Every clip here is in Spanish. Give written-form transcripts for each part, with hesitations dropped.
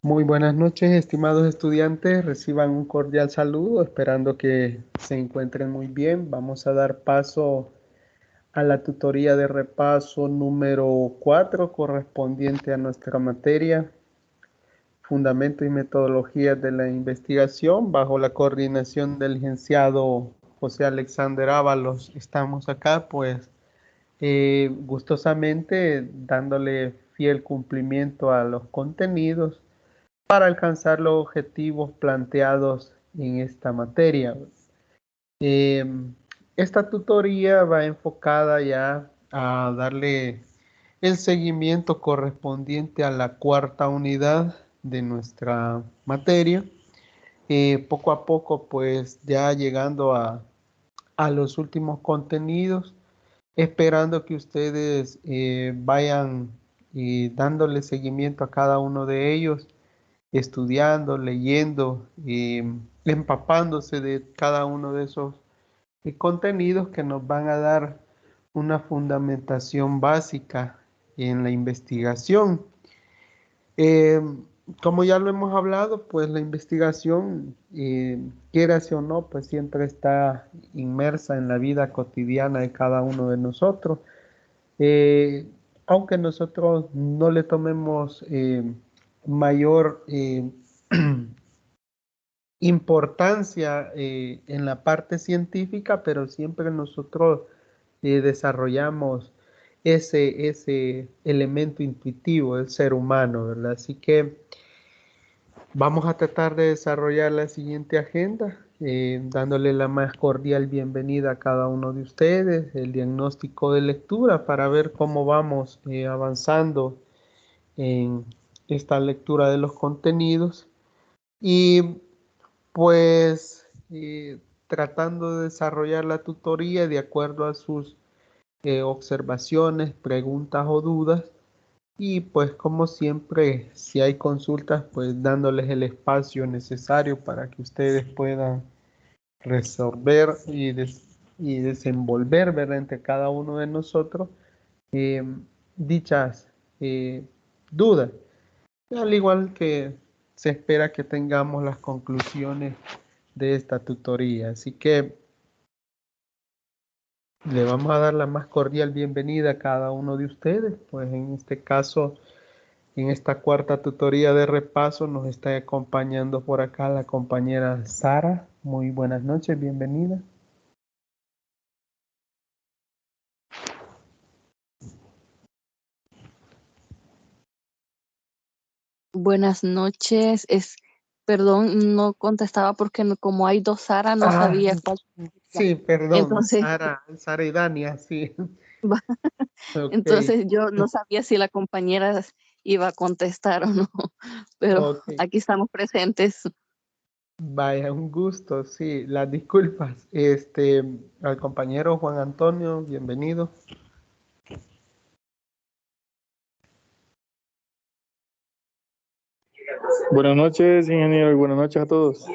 Muy buenas noches, estimados estudiantes. Reciban un cordial saludo, esperando que se encuentren muy bien. Vamos a dar paso a la tutoría de repaso número 4, correspondiente a nuestra materia, Fundamento y Metodologías de la Investigación, bajo la coordinación del licenciado José Alexander Ábalos. Estamos acá, pues, gustosamente dándole fiel cumplimiento a los contenidos para alcanzar los objetivos planteados en esta materia. Eh, Esta tutoría va enfocada ya a darle el seguimiento correspondiente a la cuarta unidad de nuestra materia. Poco a poco, pues ya llegando a los últimos contenidos, esperando que ustedes vayan dándole seguimiento a cada uno de ellos, estudiando, leyendo, empapándose de cada uno de esos contenidos que nos van a dar una fundamentación básica en la investigación. Eh, Como ya lo hemos hablado, pues la investigación, quieras o no, pues siempre está inmersa en la vida cotidiana de cada uno de nosotros. Eh, Aunque nosotros no le tomemos mayor importancia en la parte científica, pero siempre nosotros desarrollamos ese elemento intuitivo del ser humano, ¿verdad? Así que vamos a tratar de desarrollar la siguiente agenda, dándole la más cordial bienvenida a cada uno de ustedes, el diagnóstico de lectura para ver cómo vamos avanzando en esta lectura de los contenidos y pues tratando de desarrollar la tutoría de acuerdo a sus observaciones, preguntas o dudas. Y pues como siempre, si hay consultas, pues dándoles el espacio necesario para que ustedes puedan resolver y desenvolver, ¿verdad?, entre cada uno de nosotros eh, dichas dudas. Al igual que se espera que tengamos las conclusiones de esta tutoría. Así que le vamos a dar la más cordial bienvenida a cada uno de ustedes. Pues en este caso, en esta cuarta tutoría de repaso, nos está acompañando por acá la compañera Sara. Muy buenas noches, bienvenida. Buenas noches. Perdón, no contestaba porque como hay dos Sara, no Ah, sabía cuál. sí, perdón, Entonces, Sara y Dania, sí. va- Ok, entonces yo no sabía si la compañera iba a contestar o no, pero ok. aquí estamos presentes. Vaya, un gusto, sí, las disculpas. Al compañero Juan Antonio, bienvenido. Buenas noches, ingeniero, y buenas noches a todos.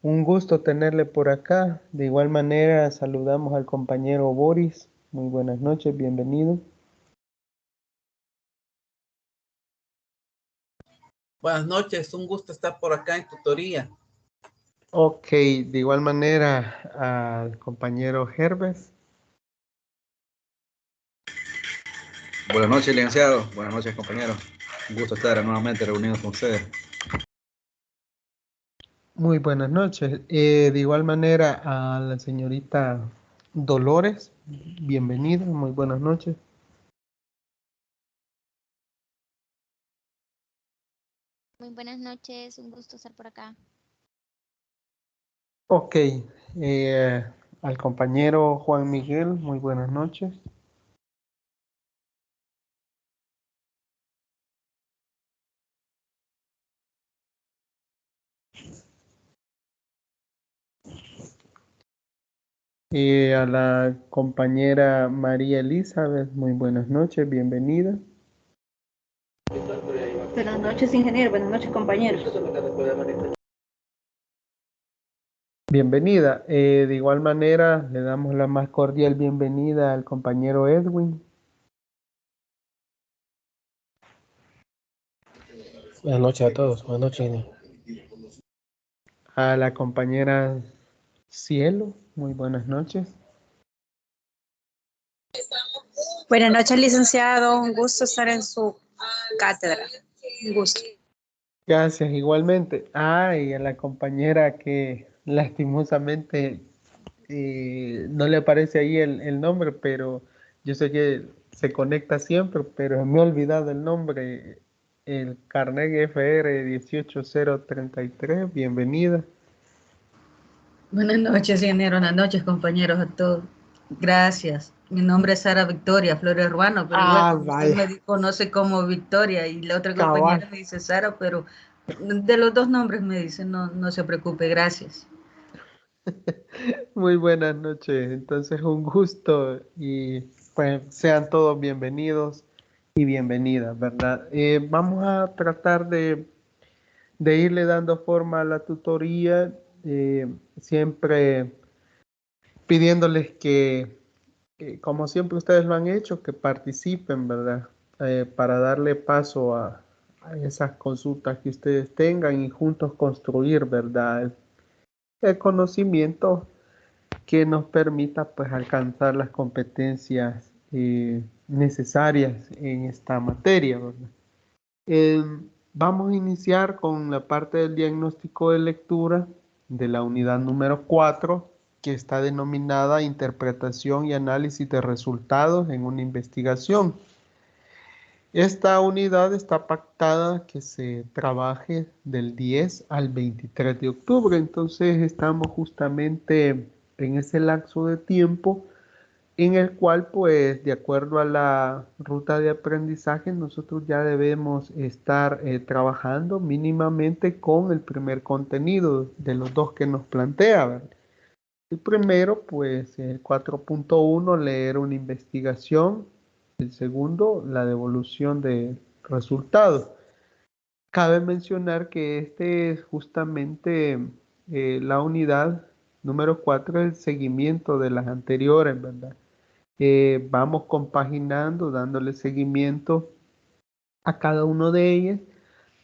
Un gusto tenerle por acá. De igual manera, saludamos al compañero Boris. Muy buenas noches, bienvenido. Buenas noches, un gusto estar por acá en tutoría. Ok, de igual manera al compañero Herbes. Buenas noches, licenciado. Buenas noches, compañeros. Un gusto estar nuevamente reunidos con ustedes. Muy buenas noches. De igual manera a la señorita Dolores. Bienvenida, muy buenas noches. Muy buenas noches, un gusto estar por acá. Ok, al compañero Juan Miguel, muy buenas noches. A la compañera María Elizabeth, muy buenas noches, bienvenida. Buenas noches, ingeniero. Buenas noches, compañeros. Bienvenida. De igual manera, le damos la más cordial bienvenida al compañero Edwin. Buenas noches a todos. Buenas noches, ingeniero. A la compañera Cielo, muy buenas noches. Buenas noches, licenciado. Un gusto estar en su cátedra. Un gusto. Gracias, igualmente. Y a la compañera que lastimosamente no le aparece ahí el nombre, pero yo sé que se conecta siempre, pero me he olvidado el nombre. El Carnegie FR 18033, bienvenida. Buenas noches, ingeniero. Buenas noches, compañeros, a todos. Gracias. Mi nombre es Sara Victoria Flores Ruano, pero bueno, usted Vaya, me conoce como Victoria y la otra compañera cabal. me dice Sara, pero de los dos nombres me dice, no se preocupe, gracias. Muy buenas noches. Entonces, un gusto y pues sean todos bienvenidos y bienvenidas, ¿verdad? Vamos a tratar de irle dando forma a la tutoría, siempre pidiéndoles que, como siempre ustedes lo han hecho, que participen, ¿verdad? Para darle paso a esas consultas que ustedes tengan y juntos construir, ¿verdad? El conocimiento que nos permita pues alcanzar las competencias necesarias en esta materia, ¿verdad? Eh, Vamos a iniciar con la parte del diagnóstico de lectura de la unidad número 4, que está denominada Interpretación y análisis de resultados en una investigación. Esta unidad está pactada que se trabaje del 10 al 23 de octubre, entonces estamos justamente en ese lapso de tiempo en el cual, pues, de acuerdo a la ruta de aprendizaje, nosotros ya debemos estar trabajando mínimamente con el primer contenido de los dos que nos plantea, ¿verdad? El primero, pues, el 4.1, leer una investigación. El segundo, la devolución de resultados. Cabe mencionar que este es justamente la unidad número 4, el seguimiento de las anteriores, ¿verdad? Vamos compaginando, dándole seguimiento a cada uno de ellas,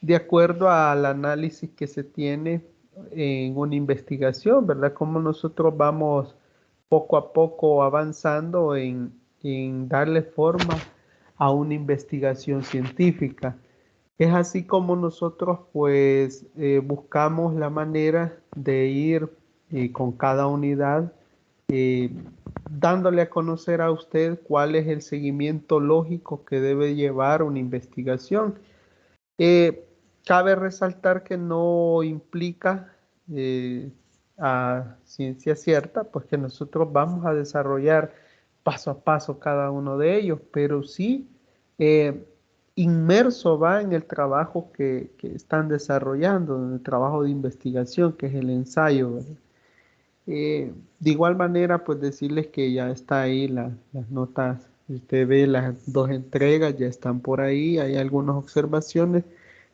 de acuerdo al análisis que se tiene en una investigación, ¿verdad? Cómo nosotros vamos poco a poco avanzando en darle forma a una investigación científica. Es así como nosotros pues buscamos la manera de ir con cada unidad eh, dándole a conocer a usted cuál es el seguimiento lógico que debe llevar una investigación. Eh, Cabe resaltar que no implica a ciencia cierta, pues que nosotros vamos a desarrollar paso a paso cada uno de ellos, pero sí eh, inmerso va en el trabajo que están desarrollando, en el trabajo de investigación, que es el ensayo, ¿verdad? De igual manera, pues decirles que ya está ahí las notas, si usted ve las dos entregas, ya están por ahí, hay algunas observaciones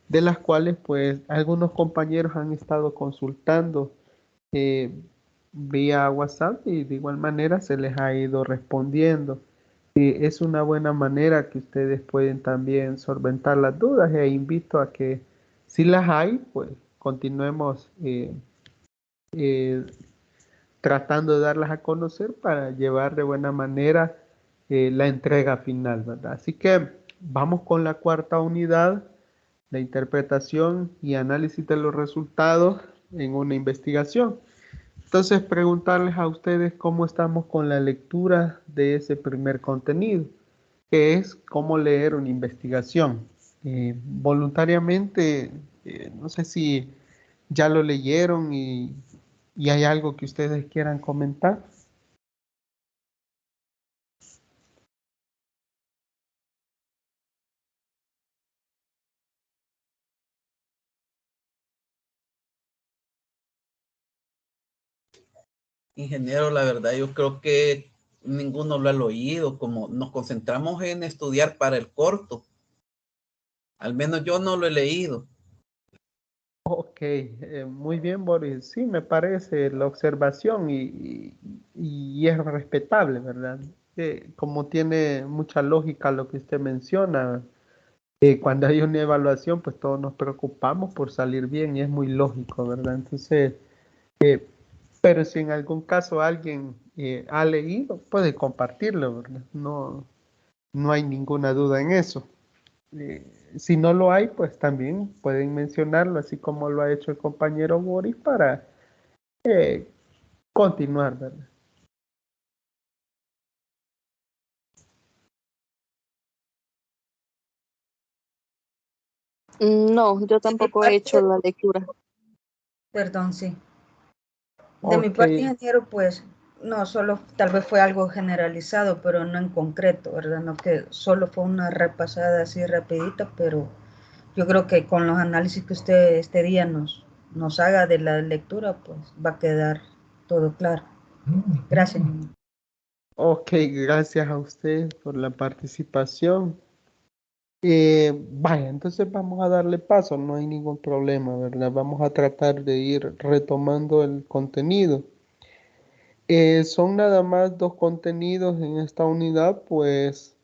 de las cuales pues algunos compañeros han estado consultando eh, vía WhatsApp y de igual manera se les ha ido respondiendo. Es una buena manera que ustedes pueden también solventar las dudas e invito a que si las hay, pues continuemos eh, tratando de darlas a conocer para llevar de buena manera la entrega final, ¿verdad? Así que vamos con la cuarta unidad, la interpretación y análisis de los resultados en una investigación. Entonces, preguntarles a ustedes cómo estamos con la lectura de ese primer contenido, que es cómo leer una investigación. Voluntariamente, no sé si ya lo leyeron y hay algo que ustedes quieran comentar. Ingeniero, la verdad, yo creo que ninguno lo ha oído, como nos concentramos en estudiar para el corto. Al menos yo no lo he leído. Ok, muy bien, Boris. Sí, me parece la observación y es respetable, ¿verdad? Como tiene mucha lógica lo que usted menciona, cuando hay una evaluación, pues todos nos preocupamos por salir bien y es muy lógico, ¿verdad? Entonces, pero si en algún caso alguien ha leído, puede compartirlo, ¿verdad? No hay ninguna duda en eso. Si no lo hay, pues también pueden mencionarlo, así como lo ha hecho el compañero Boris, para continuar, ¿verdad? No, yo De mi tampoco he hecho parte, la lectura. perdón, sí. De mi Ok, parte, ingeniero, pues no, solo tal vez fue algo generalizado, pero no en concreto, ¿verdad? No que solo fue una repasada así rapidita, pero yo creo que con los análisis que usted este día nos haga de la lectura, pues va a quedar todo claro. Gracias. ok, gracias a usted por la participación. Vaya, entonces vamos a darle paso, no hay ningún problema, ¿verdad? Vamos a tratar de ir retomando el contenido. Son nada más 2 contenidos en esta unidad, pues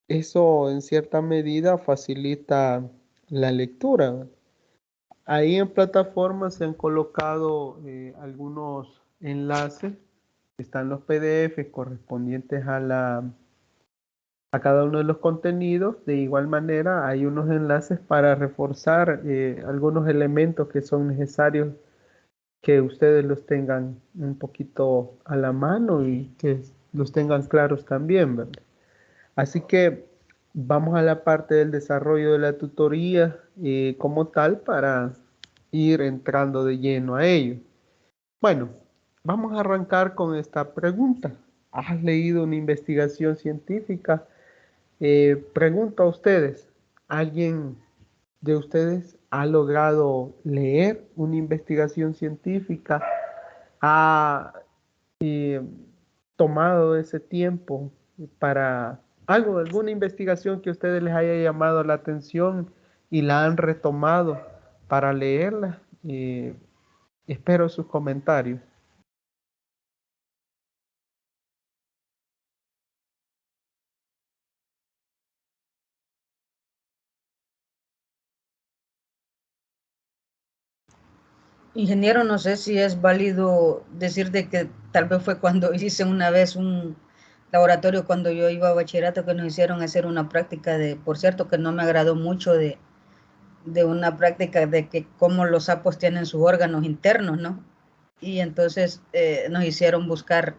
eso en cierta medida facilita la lectura. Ahí en plataforma se han colocado algunos enlaces, están los PDF correspondientes a cada uno de los contenidos. De igual manera, hay unos enlaces para reforzar algunos elementos que son necesarios que ustedes los tengan un poquito a la mano y que los tengan claros también, ¿verdad? Así que vamos a la parte del desarrollo de la tutoría como tal para ir entrando de lleno a ello. Bueno, vamos a arrancar con esta pregunta. ¿Has leído una investigación científica? Pregunto a ustedes, ¿alguien de ustedes ha logrado leer una investigación científica? ¿Ha tomado ese tiempo para alguna investigación que a ustedes les haya llamado la atención y la han retomado para leerla? Espero sus comentarios. Ingeniero, no sé si es válido decir de que tal vez fue cuando hice una vez un laboratorio cuando yo iba a bachillerato que nos hicieron hacer una práctica de, por cierto, que no me agradó mucho de una práctica de que cómo los sapos tienen sus órganos internos, ¿no? Y entonces nos hicieron buscar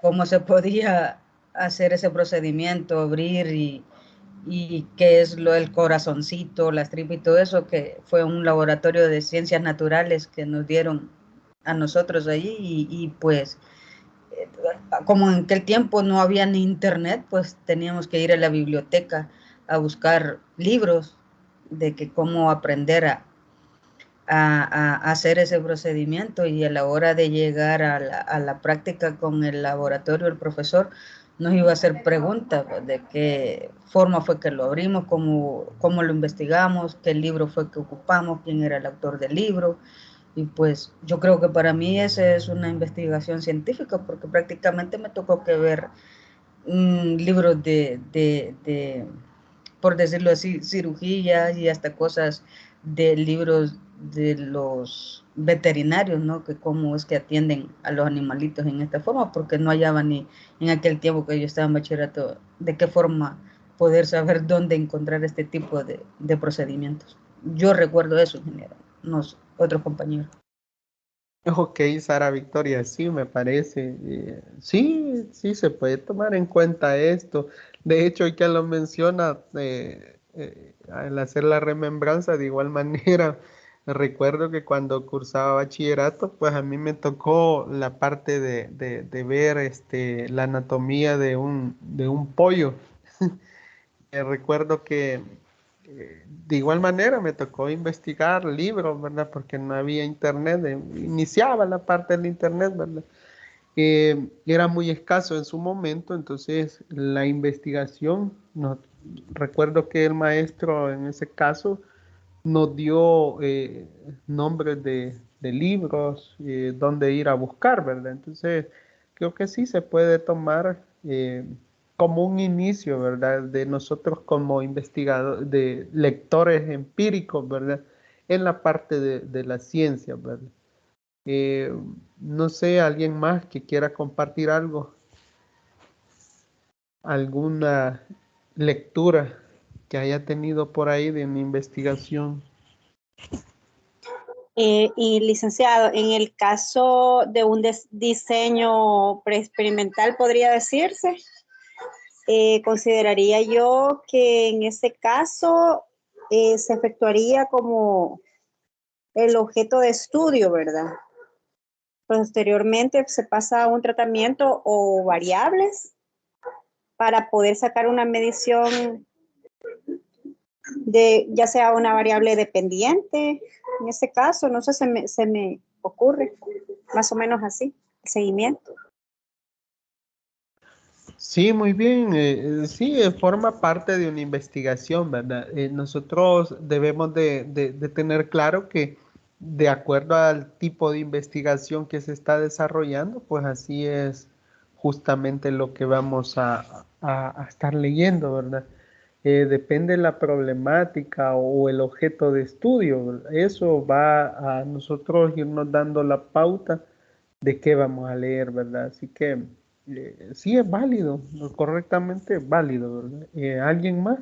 cómo se podía hacer ese procedimiento, abrir y qué es lo del corazoncito, las tripas y todo eso, que fue un laboratorio de ciencias naturales que nos dieron a nosotros allí y pues como en aquel tiempo no había ni internet, pues teníamos que ir a la biblioteca a buscar libros de que cómo aprender a hacer ese procedimiento y a la hora de llegar a la práctica con el laboratorio, el profesor nos iba a hacer preguntas de qué forma fue que lo abrimos, cómo lo investigamos, qué libro fue que ocupamos, quién era el autor del libro. Y pues yo creo que para mí esa es una investigación científica porque prácticamente me tocó que ver libros por decirlo así, cirugías y hasta cosas de libros de los veterinarios, ¿no? Que cómo es que atienden a los animalitos en esta forma, porque no hallaba ni en aquel tiempo que yo estaba en bachillerato de qué forma poder saber dónde encontrar este tipo de procedimientos. Yo recuerdo eso, ingeniero, otros compañeros. Ok, Sara Victoria, sí, me parece. Sí, sí, se puede tomar en cuenta esto. De hecho, hoy que lo menciona, al hacer la remembranza, de igual manera, recuerdo que cuando cursaba bachillerato, pues a mí me tocó la parte de ver la anatomía de un pollo. Recuerdo que de igual manera me tocó investigar libros, ¿verdad? Porque no había internet, iniciaba la parte del internet, ¿verdad? Era muy escaso en su momento, entonces la investigación, recuerdo que el maestro en ese caso nos dio nombres de libros, donde ir a buscar, ¿verdad? Entonces creo que sí se puede tomar como un inicio, ¿verdad? De nosotros como investigadores, de lectores empíricos, ¿verdad? En la parte de la ciencia, ¿verdad? Eh, no sé, alguien más que quiera compartir algo, alguna lectura que haya tenido por ahí de una investigación. Y licenciado, en el caso de un diseño preexperimental, podría decirse, consideraría yo que en ese caso se efectuaría como el objeto de estudio, ¿verdad? Posteriormente se pasa a un tratamiento o variables para poder sacar una medición de ya sea una variable dependiente, en este caso, no sé, se me ocurre más o menos así, el seguimiento. Sí, muy bien. Sí, forma parte de una investigación, ¿verdad? Nosotros debemos de tener claro que de acuerdo al tipo de investigación que se está desarrollando, pues así es justamente lo que vamos a estar leyendo, ¿verdad? Depende de la problemática o el objeto de estudio, ¿verdad? Eso va a nosotros irnos dando la pauta de qué vamos a leer, ¿verdad? Así que sí es válido, correctamente válido, ¿verdad? ¿Alguien más?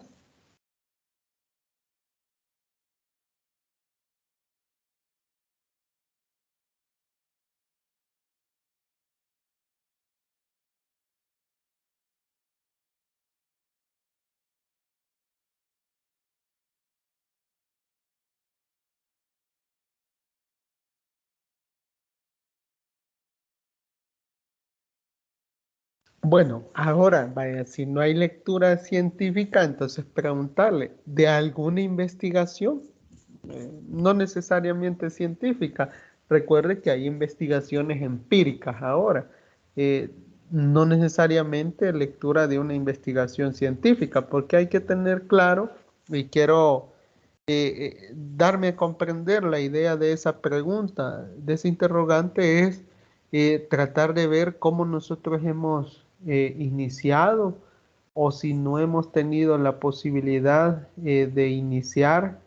Bueno, ahora, vaya, si no hay lectura científica, entonces preguntarle de alguna investigación, no necesariamente científica. Recuerde que hay investigaciones empíricas ahora, eh, no necesariamente lectura de una investigación científica, porque hay que tener claro, y quiero darme a comprender la idea de esa pregunta, de ese interrogante es tratar de ver cómo nosotros hemos iniciado o si no hemos tenido la posibilidad de iniciar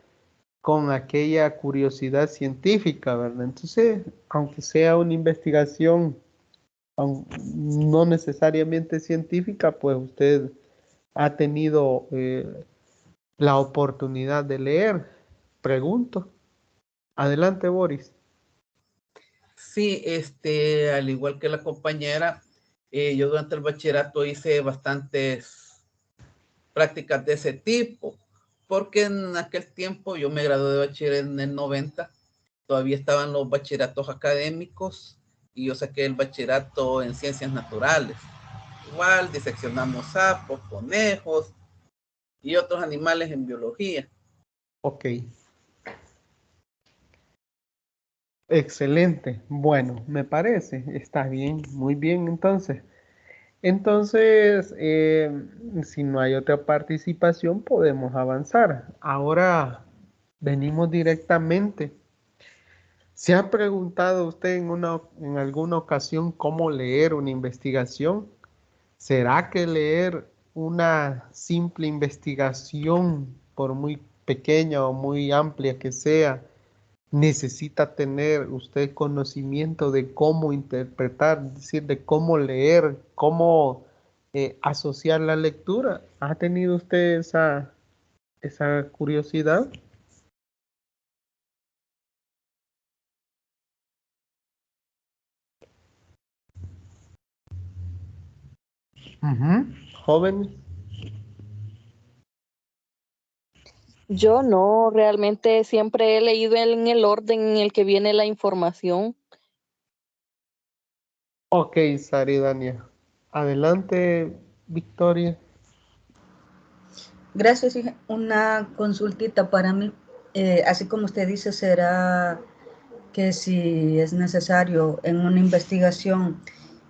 con aquella curiosidad científica, ¿verdad? Entonces, aunque sea una investigación no necesariamente científica, pues usted ha tenido la oportunidad de leer. Pregunto. Adelante, Boris. Sí, al igual que la compañera, yo durante el bachillerato hice bastantes prácticas de ese tipo, porque en aquel tiempo yo me gradué de bachiller en el 90, todavía estaban los bachilleratos académicos y yo saqué el bachillerato en ciencias naturales. Igual diseccionamos sapos, conejos y otros animales en biología. Ok. Excelente. Bueno, me parece. Está bien, muy bien entonces. Entonces, si no hay otra participación, podemos avanzar. Ahora venimos directamente. ¿Se ha preguntado usted en alguna ocasión cómo leer una investigación? ¿Será que leer una simple investigación, por muy pequeña o muy amplia que sea, necesita tener usted conocimiento de cómo interpretar, es decir, de cómo leer, cómo asociar la lectura? ¿Ha tenido usted esa curiosidad? Ujú. Jóvenes. Yo no, realmente siempre he leído en el orden en el que viene la información. Ok, Saridania. Adelante, Victoria. Gracias, hija. Una consultita para mí. Así como usted dice, ¿será que si es necesario en una investigación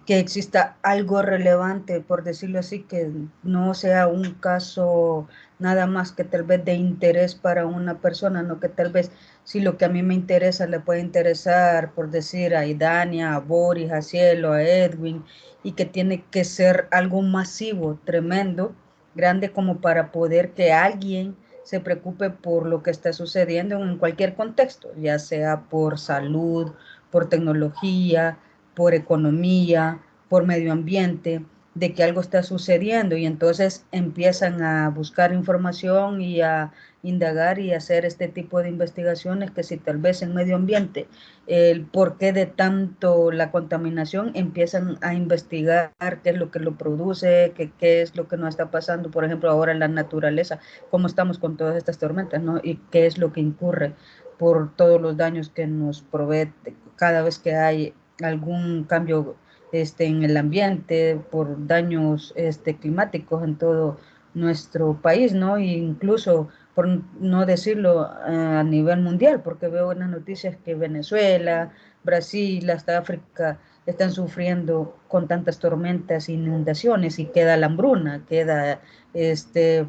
que exista algo relevante, por decirlo así, que no sea un caso nada más que tal vez de interés para una persona, no que tal vez si lo que a mí me interesa le puede interesar, por decir, a Idania, a Boris, a Cielo, a Edwin, y que tiene que ser algo masivo, tremendo, grande, como para poder que alguien se preocupe por lo que está sucediendo en cualquier contexto, ya sea por salud, por tecnología, por economía, por medio ambiente, de que algo está sucediendo, y entonces empiezan a buscar información y a indagar y hacer este tipo de investigaciones, que si tal vez en medio ambiente el porqué de tanto la contaminación, empiezan a investigar qué es lo que lo produce, qué es lo que nos está pasando, por ejemplo, ahora en la naturaleza, cómo estamos con todas estas tormentas, ¿no? Y qué es lo que incurre por todos los daños que nos provee cada vez que hay algún cambio en el ambiente, por daños climáticos en todo nuestro país, ¿no? E incluso, por no decirlo, a nivel mundial, porque veo en las noticias que Venezuela, Brasil, hasta África están sufriendo con tantas tormentas, inundaciones, y queda la hambruna, queda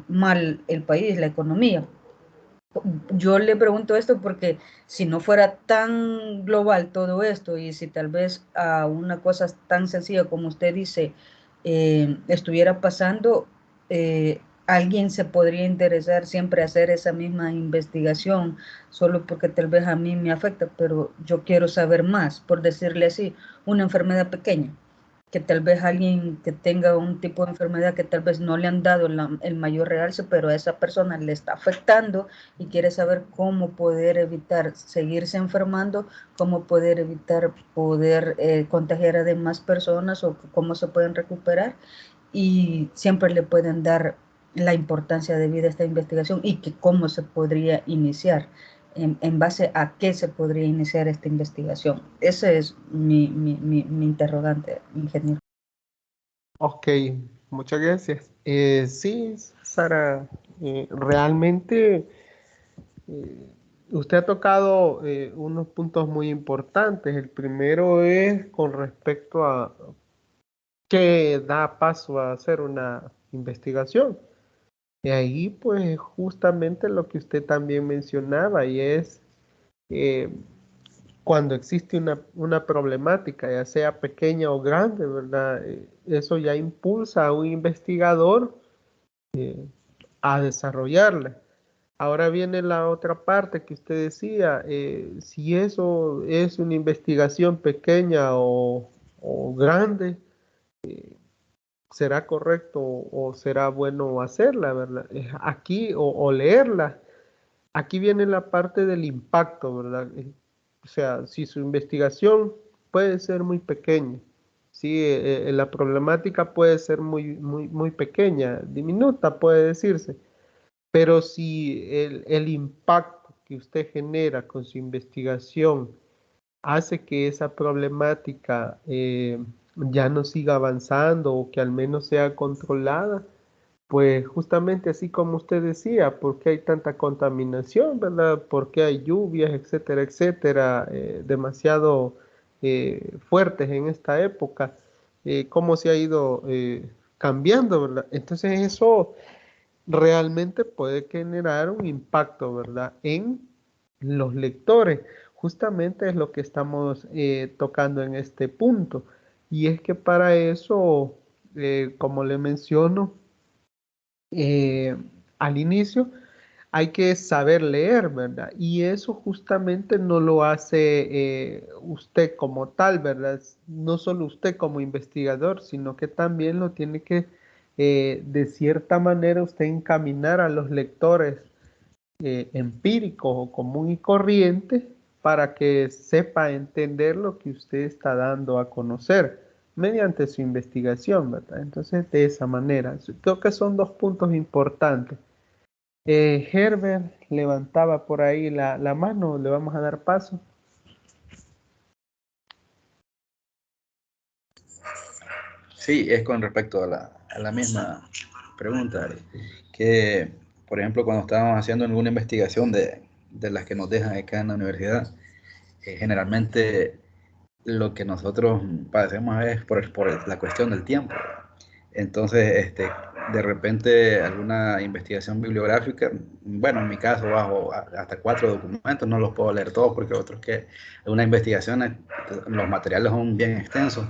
mal el país, la economía. Yo le pregunto esto porque si no fuera tan global todo esto, y si tal vez a una cosa tan sencilla como usted dice estuviera pasando, alguien se podría interesar siempre hacer esa misma investigación, solo porque tal vez a mí me afecta, pero yo quiero saber más, por decirle así, una enfermedad pequeña, que tal vez alguien que tenga un tipo de enfermedad que tal vez no le han dado el mayor realce, pero a esa persona le está afectando y quiere saber cómo poder evitar seguirse enfermando, cómo poder evitar poder contagiar a demás personas, o cómo se pueden recuperar, y siempre le pueden dar la importancia debida a esta investigación, y que cómo se podría iniciar, en base a qué se podría iniciar esta investigación. Ese es mi interrogante, ingeniero. Ok, muchas gracias. Sí, Sara, realmente usted ha tocado unos puntos muy importantes. El primero es con respecto a qué da paso a hacer una investigación. Y ahí, pues, justamente lo que usted también mencionaba, y es eh, cuando existe una problemática, ya sea pequeña o grande, ¿verdad? Eso ya impulsa a un investigador a desarrollarla. Ahora viene la otra parte que usted decía, si eso es una investigación pequeña o grande, será correcto o será bueno hacerla, ¿verdad? Aquí o leerla. Aquí viene la parte del impacto, ¿verdad? O sea, si su investigación puede ser muy pequeña, sí, la problemática puede ser muy pequeña, diminuta puede decirse, pero si el impacto que usted genera con su investigación hace que esa problemática ya no siga avanzando o que al menos sea controlada, pues justamente así como usted decía, ¿por qué hay tanta contaminación, verdad? ¿Por qué hay lluvias, etcétera, etcétera, demasiado fuertes en esta época? ¿Cómo se ha ido cambiando, verdad? Entonces eso realmente puede generar un impacto, ¿verdad? En los lectores. Justamente es lo que estamos tocando en este punto. Y es que para eso, como le menciono, eh, al inicio hay que saber leer, ¿verdad? Y eso justamente no lo hace usted como tal, ¿verdad? No solo usted como investigador, sino que también lo tiene que, de cierta manera, usted encaminar a los lectores empíricos o común y corriente para que sepa entender lo que usted está dando a conocer mediante su investigación, ¿verdad? Entonces, de esa manera, creo que son dos puntos importantes. Herbert levantaba por ahí la mano, le vamos a dar paso. Sí, es con respecto a la misma pregunta, que por ejemplo cuando estábamos haciendo alguna investigación de las que nos dejan acá en la universidad, generalmente lo que nosotros padecemos es por la cuestión del tiempo. Entonces, de repente, alguna investigación bibliográfica, bueno, en mi caso, bajo hasta 4 documentos, no los puedo leer todos porque otros que, algunas investigaciones, los materiales son bien extensos.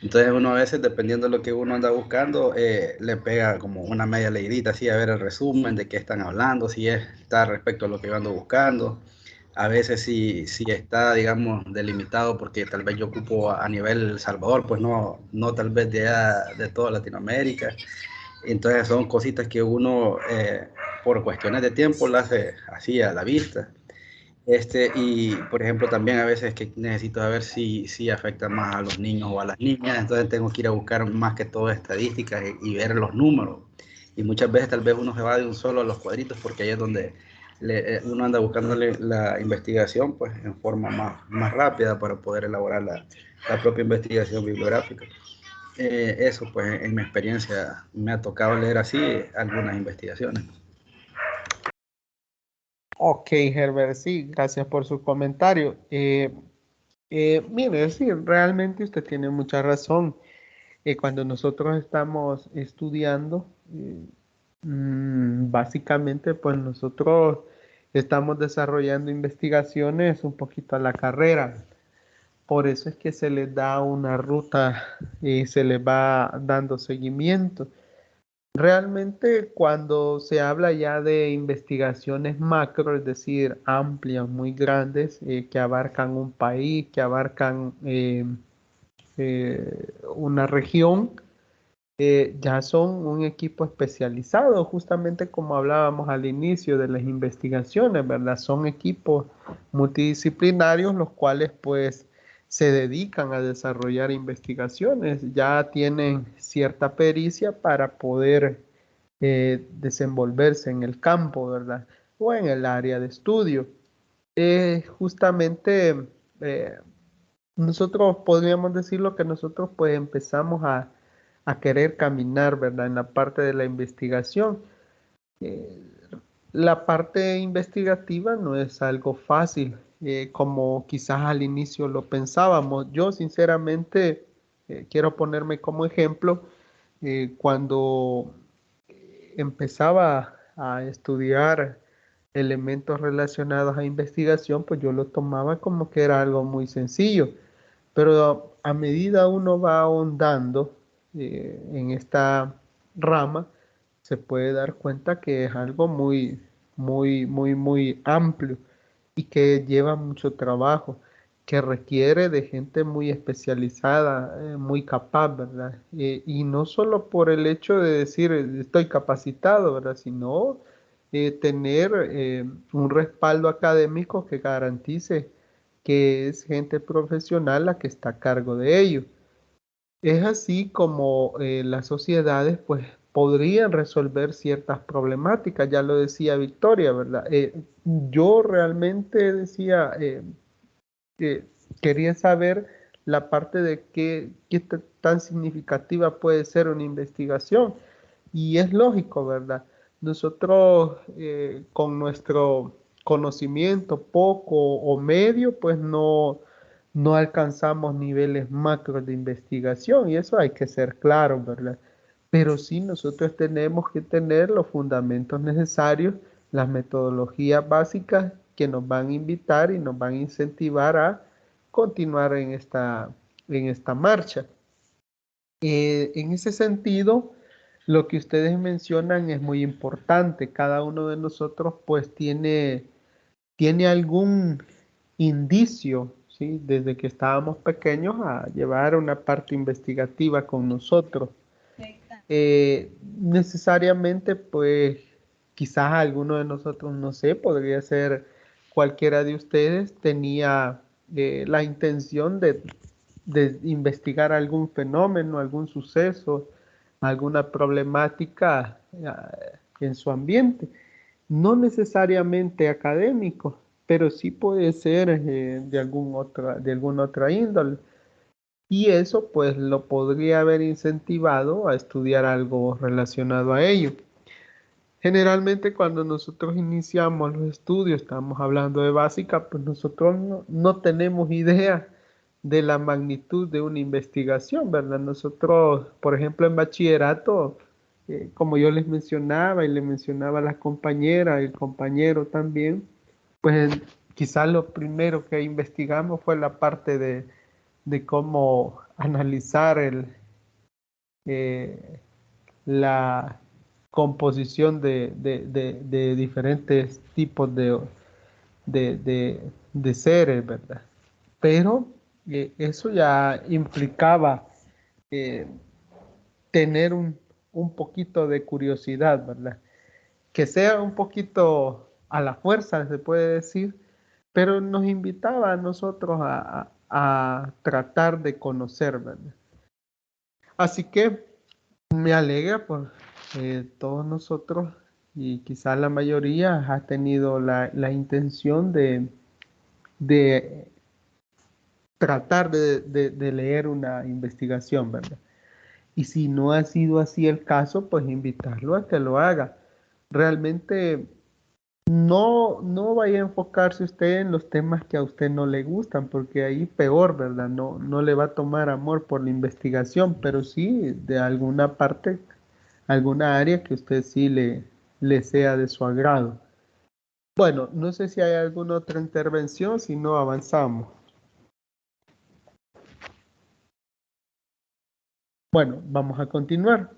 Entonces uno a veces, dependiendo de lo que uno anda buscando, le pega como una media leidita, así a ver el resumen de qué están hablando, si está respecto a lo que yo ando buscando. A veces si está, digamos, delimitado, porque tal vez yo ocupo a nivel El Salvador, pues no tal vez de toda Latinoamérica. Entonces son cositas que uno, por cuestiones de tiempo, las hace así a la vista. Y por ejemplo, también a veces que necesito saber si afecta más a los niños o a las niñas, entonces tengo que ir a buscar más que todo estadísticas y ver los números. Y muchas veces tal vez uno se va de un solo a los cuadritos porque ahí es donde uno anda buscándole la investigación pues en forma más rápida para poder elaborar la propia investigación bibliográfica. Eso pues en mi experiencia me ha tocado leer así algunas investigaciones. Ok, Herbert, sí, gracias por su comentario. Mire, sí, realmente usted tiene mucha razón. Cuando nosotros estamos estudiando, básicamente, pues nosotros estamos desarrollando investigaciones un poquito a la carrera. Por eso es que se les da una ruta y se les va dando seguimiento. Realmente cuando se habla ya de investigaciones macro, es decir, amplias, muy grandes, que abarcan un país, que abarcan una región, ya son un equipo especializado, justamente como hablábamos al inicio de las investigaciones, ¿verdad? Son equipos multidisciplinarios los cuales pues se dedican a desarrollar investigaciones, ya tienen cierta pericia para poder desenvolverse en el campo, ¿verdad? O en el área de estudio. Justamente eh, nosotros podríamos decirlo que nosotros pues empezamos a querer caminar, ¿verdad? En la parte de la investigación. Eh, la parte investigativa no es algo fácil, como quizás al inicio lo pensábamos. Yo sinceramente quiero ponerme como ejemplo cuando empezaba a estudiar elementos relacionados a investigación, pues yo lo tomaba como que era algo muy sencillo. Pero a medida uno va ahondando en esta rama, se puede dar cuenta que es algo muy amplio y que lleva mucho trabajo, que requiere de gente muy especializada, muy capaz, ¿verdad? Y no solo por el hecho de decir estoy capacitado, ¿verdad? Sino tener un respaldo académico que garantice que es gente profesional la que está a cargo de ello. Es así como las sociedades pues podrían resolver ciertas problemáticas, ya lo decía Victoria, ¿verdad? Yo realmente decía, eh, quería saber la parte de qué tan significativa puede ser una investigación. Y es lógico, ¿verdad? Nosotros con nuestro conocimiento poco o medio, pues no alcanzamos niveles macros de investigación y eso hay que ser claro, ¿verdad? Pero sí nosotros tenemos que tener los fundamentos necesarios, las metodologías básicas que nos van a invitar y nos van a incentivar a continuar en esta marcha. En ese sentido, lo que ustedes mencionan es muy importante. Cada uno de nosotros pues tiene algún indicio, ¿sí? Desde que estábamos pequeños a llevar una parte investigativa con nosotros. Necesariamente pues quizás alguno de nosotros, no sé, podría ser cualquiera de ustedes, tenía la intención de investigar algún fenómeno, algún suceso, alguna problemática en su ambiente. No necesariamente académico, pero sí puede ser de alguna otra índole. Y eso pues lo podría haber incentivado a estudiar algo relacionado a ello. Generalmente cuando nosotros iniciamos los estudios, estamos hablando de básica, pues nosotros no tenemos idea de la magnitud de una investigación, ¿verdad? Nosotros, por ejemplo, en bachillerato, como yo les mencionaba y le mencionaba a las compañeras, el compañero también, pues quizás lo primero que investigamos fue la parte de cómo analizar la composición de diferentes tipos de seres, ¿verdad? Pero eso ya implicaba eh, tener un poquito de curiosidad, ¿verdad? Que sea un poquito a la fuerza, se puede decir, pero nos invitaba a nosotros a tratar de conocer, ¿verdad? Así que me alegra por todos nosotros y quizás la mayoría ha tenido la intención de tratar de leer una investigación, ¿verdad? Y si no ha sido así el caso, pues invitarlo a que lo haga. Realmente no vaya a enfocarse usted en los temas que a usted no le gustan, porque ahí peor, ¿verdad? No le va a tomar amor por la investigación, pero sí de alguna parte, alguna área que usted sí le sea de su agrado. Bueno, no sé si hay alguna otra intervención, si no avanzamos. Bueno, vamos a continuar.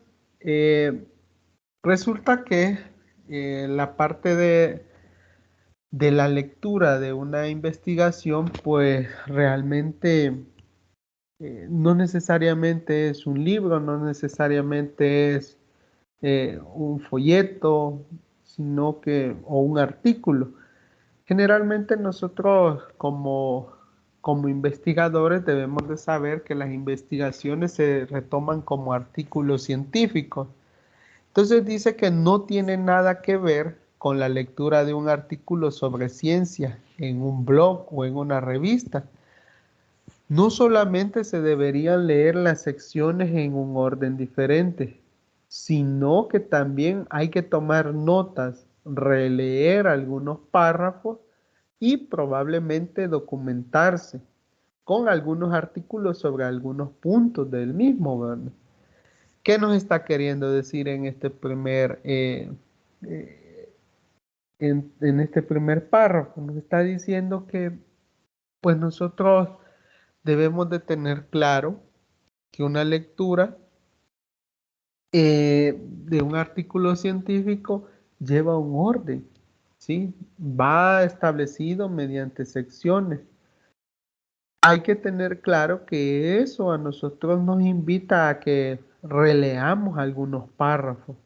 Resulta que la parte de la lectura de una investigación, pues realmente no necesariamente es un libro, no necesariamente es un folleto, sino que, o un artículo. Generalmente nosotros como investigadores debemos de saber que las investigaciones se retoman como artículos científicos. Entonces dice que no tiene nada que ver con la lectura de un artículo sobre ciencia en un blog o en una revista. No solamente se deberían leer las secciones en un orden diferente, sino que también hay que tomar notas, releer algunos párrafos y probablemente documentarse con algunos artículos sobre algunos puntos del mismo, ¿verdad? ¿Qué nos está queriendo decir en este en este primer párrafo? Nos está diciendo que pues nosotros debemos de tener claro que una lectura de un artículo científico lleva un orden, ¿sí? Va establecido mediante secciones. Hay que tener claro que eso a nosotros nos invita a que releamos algunos párrafos,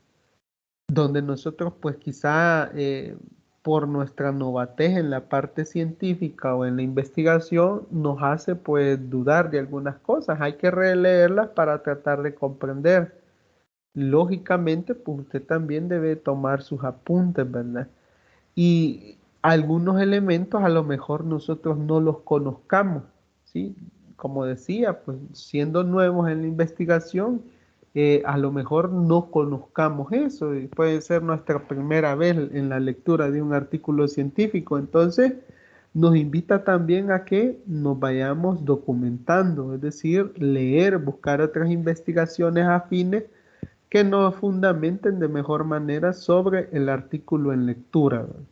donde nosotros pues quizá por nuestra novatez en la parte científica o en la investigación nos hace pues dudar de algunas cosas. Hay que releerlas para tratar de comprender. Lógicamente pues usted también debe tomar sus apuntes, ¿verdad? Y algunos elementos a lo mejor nosotros no los conozcamos, ¿sí? Como decía, pues siendo nuevos en la investigación, a lo mejor no conozcamos eso, y puede ser nuestra primera vez en la lectura de un artículo científico, entonces nos invita también a que nos vayamos documentando, es decir, leer, buscar otras investigaciones afines que nos fundamenten de mejor manera sobre el artículo en lectura, ¿verdad?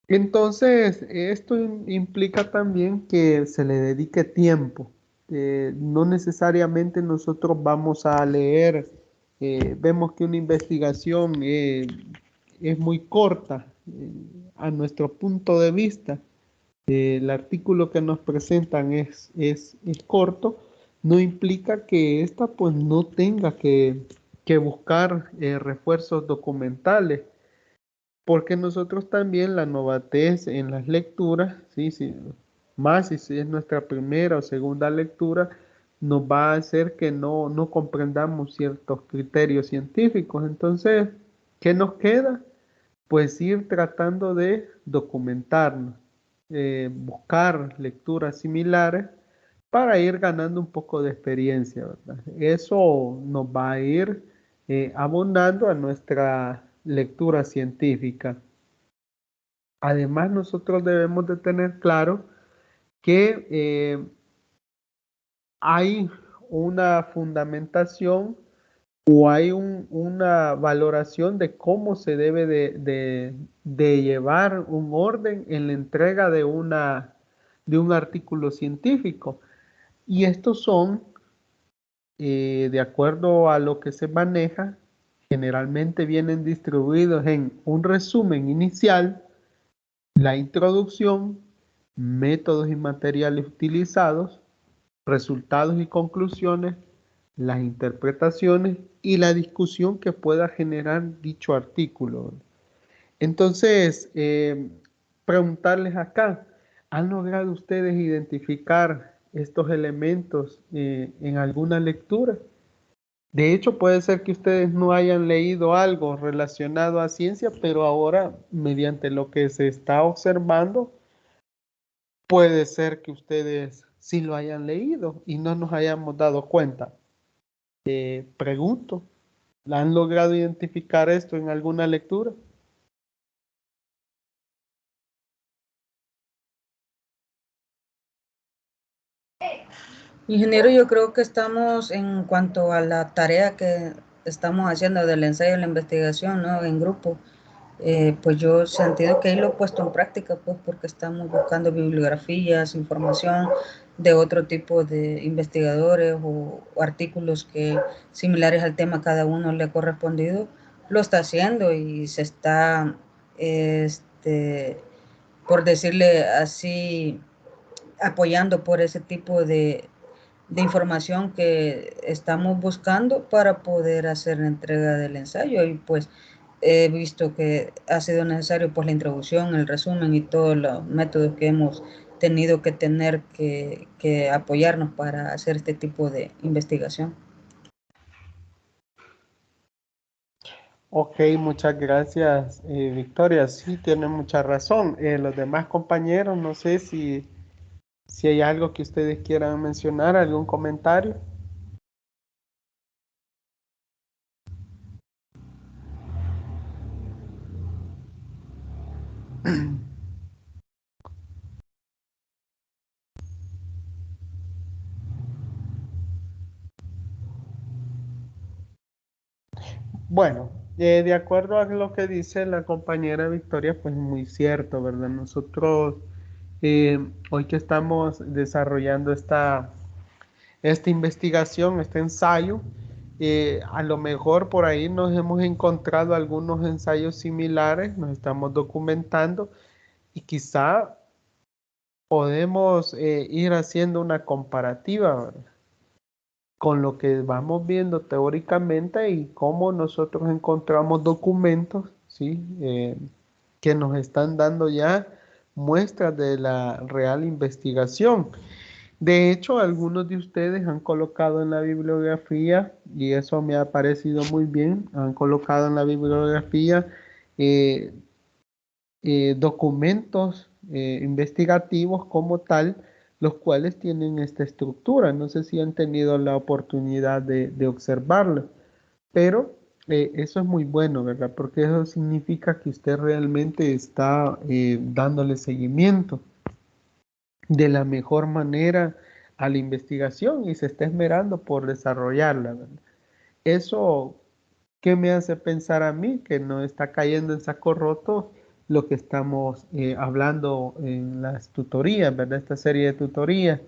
Entonces, esto implica también que se le dedique tiempo. No necesariamente nosotros vamos a leer, vemos que una investigación es muy corta a nuestro punto de vista. El artículo que nos presentan es corto, no implica que ésta pues no tenga que buscar refuerzos documentales. Porque nosotros también la novatez en las lecturas, ¿sí? Más si es nuestra primera o segunda lectura, nos va a hacer que no comprendamos ciertos criterios científicos. Entonces, ¿qué nos queda? Pues ir tratando de documentarnos, buscar lecturas similares para ir ganando un poco de experiencia, ¿verdad? Eso nos va a ir abonando a nuestra lectura científica. Además, nosotros debemos de tener claro que hay una fundamentación o hay una valoración de cómo se debe de llevar un orden en la entrega de un artículo científico. Y estos son, de acuerdo a lo que se maneja, generalmente vienen distribuidos en un resumen inicial, la introducción, métodos y materiales utilizados, resultados y conclusiones, las interpretaciones y la discusión que pueda generar dicho artículo. Entonces, preguntarles acá, ¿han logrado ustedes identificar estos elementos en alguna lectura? De hecho, puede ser que ustedes no hayan leído algo relacionado a ciencia, pero ahora, mediante lo que se está observando, puede ser que ustedes sí lo hayan leído y no nos hayamos dado cuenta. Pregunto, ¿la han logrado identificar esto en alguna lectura? Ingeniero, yo creo que estamos en cuanto a la tarea que estamos haciendo del ensayo y la investigación, ¿no? En grupo. Pues yo he sentido que ahí lo he puesto en práctica, pues porque estamos buscando bibliografías, información de otro tipo de investigadores o artículos que similares al tema cada uno le ha correspondido, lo está haciendo y se está, por decirle así, apoyando por ese tipo de información que estamos buscando para poder hacer la entrega del ensayo. Y pues he visto que ha sido necesario pues la introducción, el resumen y todos los métodos que hemos tenido que tener que apoyarnos para hacer este tipo de investigación. Ok, muchas gracias, Victoria. Sí, tiene mucha razón. Los demás compañeros, no sé si hay algo que ustedes quieran mencionar, algún comentario. Bueno, de acuerdo a lo que dice la compañera Victoria, pues muy cierto, ¿verdad? Nosotros, hoy que estamos desarrollando esta investigación, este ensayo, a lo mejor por ahí nos hemos encontrado algunos ensayos similares, nos estamos documentando y quizá podemos ir haciendo una comparativa, ¿verdad? Con lo que vamos viendo teóricamente y cómo nosotros encontramos documentos, ¿sí? Que nos están dando ya muestras de la real investigación. De hecho, algunos de ustedes han colocado en la bibliografía, y eso me ha parecido muy bien, han colocado en la bibliografía eh, documentos investigativos como tal, los cuales tienen esta estructura. No sé si han tenido la oportunidad de observarlo, pero eso es muy bueno, ¿verdad? Porque eso significa que usted realmente está dándole seguimiento de la mejor manera a la investigación y se está esmerando por desarrollarla, ¿verdad? Eso, ¿qué me hace pensar a mí que no está cayendo en saco roto lo que estamos hablando en las tutorías, ¿verdad? Esta serie de tutorías.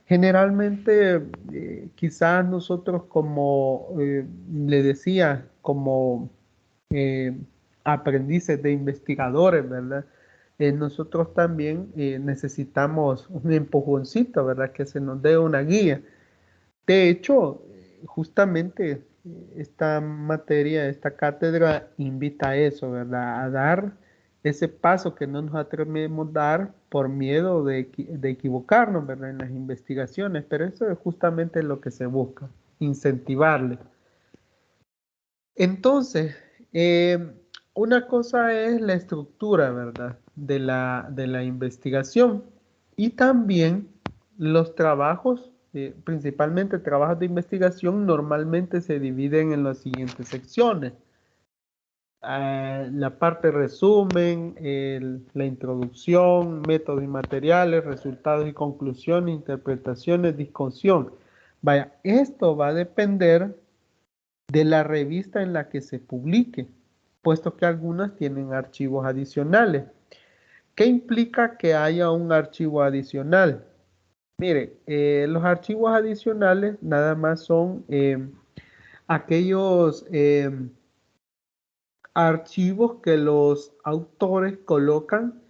Generalmente, quizás nosotros como le decía, como eh, aprendices de investigadores, ¿verdad? Nosotros también necesitamos un empujoncito, ¿verdad? Que se nos dé una guía. De hecho, justamente esta materia, esta cátedra invita a eso, ¿verdad? A dar ese paso que no nos atrevemos a dar por miedo de equivocarnos, ¿verdad? En las investigaciones, pero eso es justamente lo que se busca, incentivarle. Entonces, una cosa es la estructura, ¿verdad? De la investigación y también los trabajos, principalmente trabajos de investigación, normalmente se dividen en las siguientes secciones. la parte resumen, la introducción, métodos y materiales, resultados y conclusiones, interpretaciones, discusión. Vaya, esto va a depender de la revista en la que se publique, puesto que algunas tienen archivos adicionales. ¿Qué implica que haya un archivo adicional? Mire, los archivos adicionales nada más son aquellos archivos que los autores colocan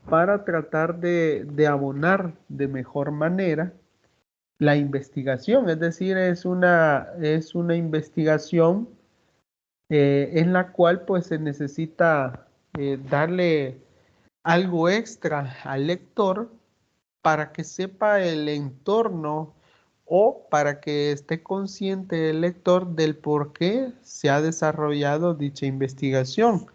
para tratar de abonar de mejor manera la investigación. Es decir, es una investigación en la cual pues se necesita darle algo extra al lector para que sepa el entorno o para que esté consciente el lector del por qué se ha desarrollado dicha investigación.